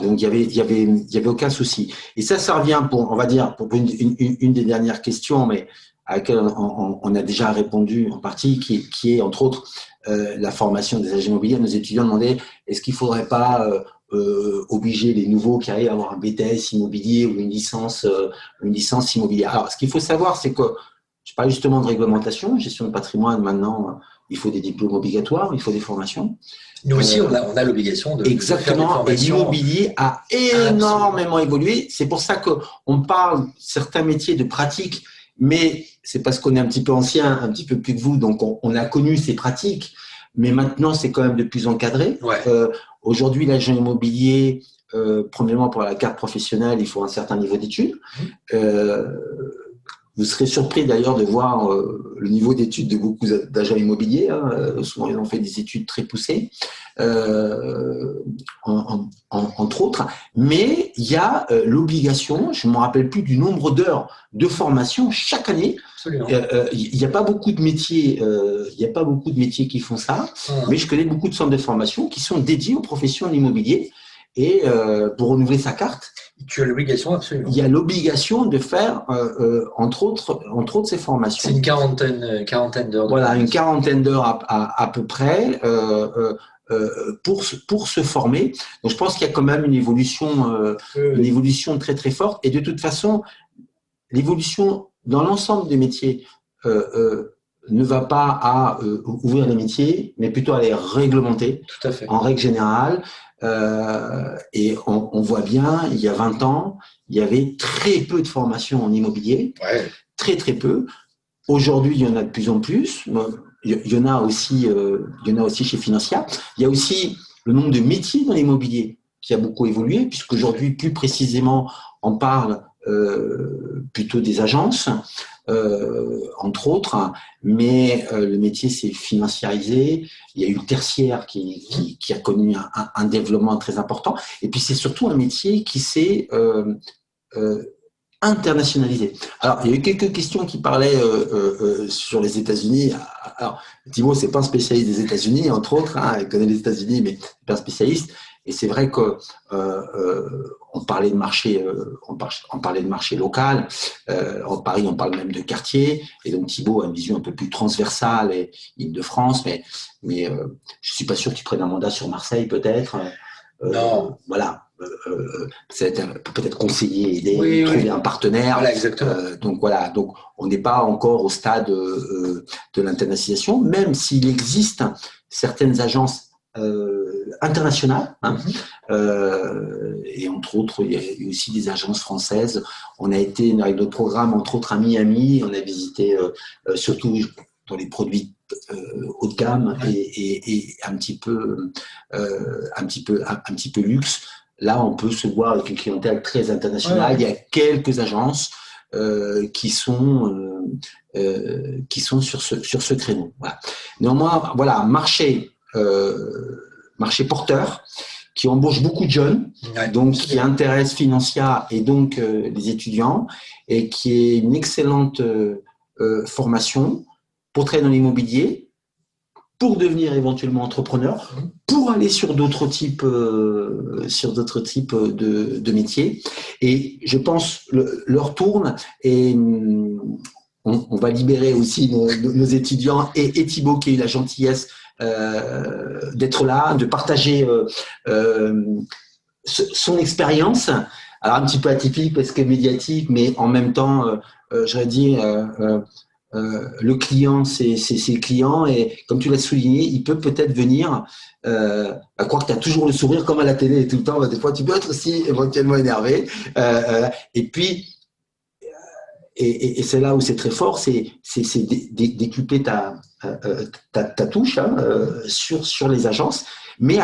Donc, il y avait aucun souci. Et ça revient pour une des dernières questions, mais à laquelle on a déjà répondu en partie, qui est entre autres la formation des agents immobiliers. Nos étudiants demandaient est-ce qu'il ne faudrait pas obliger les nouveaux qui arrivent à avoir un BTS immobilier ou une licence immobilière. Alors, ce qu'il faut savoir, c'est que je parle justement de réglementation, gestion de patrimoine. Maintenant, il faut des diplômes obligatoires, il faut des formations. Nous aussi, on a l'obligation de faire des Exactement, et formations. l'immobilier a énormément évolué. C'est pour ça qu'on parle certains métiers de pratique, mais c'est parce qu'on est un petit peu ancien, un petit peu plus que vous, donc on a connu ces pratiques, mais maintenant c'est quand même de plus encadré. Ouais. Aujourd'hui, l'agent immobilier, premièrement pour la carte professionnelle, il faut un certain niveau d'études. Vous serez surpris d'ailleurs de voir le niveau d'études de beaucoup d'agents immobiliers. Hein. Souvent, ils ont fait des études très poussées, entre autres. Mais il y a l'obligation, je ne me rappelle plus du nombre d'heures de formation chaque année. Il n'y a pas beaucoup de métiers, qui font ça, mais je connais beaucoup de centres de formation qui sont dédiés aux professions de l'immobilier. Et pour renouveler sa carte, tu as l'obligation, absolument. Il y a l'obligation de faire, entre autres, ces formations. C'est une quarantaine d'heures. Voilà, une quarantaine d'heures à peu près pour se former. Donc, je pense qu'il y a quand même une évolution très très forte. Et de toute façon, l'évolution dans l'ensemble des métiers ne va pas à ouvrir les métiers, mais plutôt à les réglementer. Tout à fait. En règle générale. Et on voit bien, il y a 20 ans, il y avait très peu de formations en immobilier, très très peu. Aujourd'hui, il y en a de plus en plus. Il y en a aussi chez Financia. Il y a aussi le nombre de métiers dans l'immobilier qui a beaucoup évolué, puisqu'aujourd'hui, plus précisément, on parle plutôt des agences, entre autres, mais le métier s'est financiarisé. Il y a eu le tertiaire qui a connu un développement très important. Et puis, c'est surtout un métier qui s'est internationalisé. Alors, il y a eu quelques questions qui parlaient sur les États-Unis. Alors, Thibaut, c'est pas un spécialiste des États-Unis, entre autres. Hein, il connaît les États-Unis, mais c'est pas un spécialiste. Et c'est vrai que on parlait de marché, on parlait de marché local. En Paris, on parle même de quartier. Et donc Thibaut a une vision un peu plus transversale et Île-de-France. Mais je suis pas sûr qu'il prenne un mandat sur Marseille, peut-être. Non. Voilà. Peut-être conseiller, aider, trouver un partenaire. Voilà, exactement. Donc voilà. Donc on n'est pas encore au stade de l'internationalisation, même s'il existe certaines agences internationales, hein. Et entre autres, il y a aussi des agences françaises. On a été avec notre programme, entre autres à Miami, on a visité surtout dans les produits haut de gamme et un petit peu luxe. Là, on peut se voir avec une clientèle très internationale. Il y a quelques agences qui sont sur ce créneau. Voilà. Néanmoins, voilà, marché porteur qui embauche beaucoup de jeunes, donc qui intéresse Financia et donc les étudiants, et qui est une excellente formation pour travailler dans l'immobilier, pour devenir éventuellement entrepreneur, pour aller sur d'autres types de métiers. Et je pense leur tourne et on va libérer aussi nos étudiants et Thibaut qui a eu la gentillesse d'être là, de partager son expérience. Alors un petit peu atypique parce que médiatique, mais en même temps, j'aurais dit le client, c'est le client, et comme tu l'as souligné, il peut peut-être venir croire que tu as toujours le sourire comme à la télé et tout le temps. Des fois, tu peux être aussi éventuellement énervé. Et puis, et c'est là où c'est très fort, c'est décupler ta touche sur les agences, mais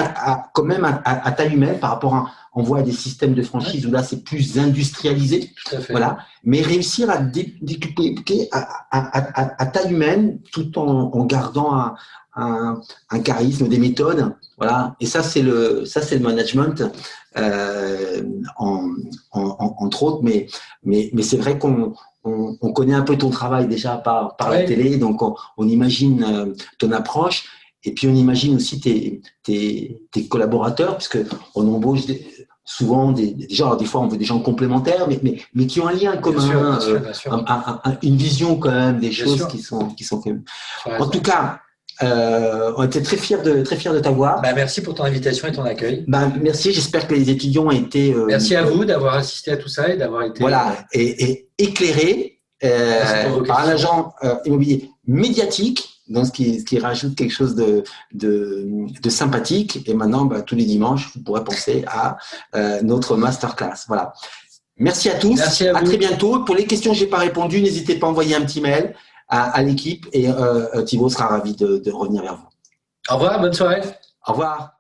quand même à taille humaine par rapport à on voit des systèmes de franchise où là c'est plus industrialisé, voilà, mais réussir à décupler à taille humaine tout en gardant un charisme, des méthodes, voilà, et ça c'est le management entre autres, mais c'est vrai qu'on connaît un peu ton travail déjà par la télé, donc on imagine ton approche. Et puis, on imagine aussi tes collaborateurs, puisqu'on embauche souvent des gens, des fois, on veut des gens complémentaires, mais qui ont un lien commun, bien sûr. une vision quand même des choses qui sont quand même. En tout cas, On était très fiers de t'avoir. Bah, merci pour ton invitation et ton accueil. Merci, j'espère que les étudiants ont été… Merci à vous d'avoir assisté à tout ça et d'avoir été… Voilà, et éclairés par un agent immobilier médiatique, donc ce qui rajoute quelque chose de sympathique. Et maintenant, tous les dimanches, vous pourrez penser à notre masterclass. Voilà. Merci à tous. Merci à vous. Très bientôt. Pour les questions que je n'ai pas répondu, n'hésitez pas à envoyer un petit mail à l'équipe et Thibaut sera ravi de revenir vers vous. Au revoir, bonne soirée. Au revoir.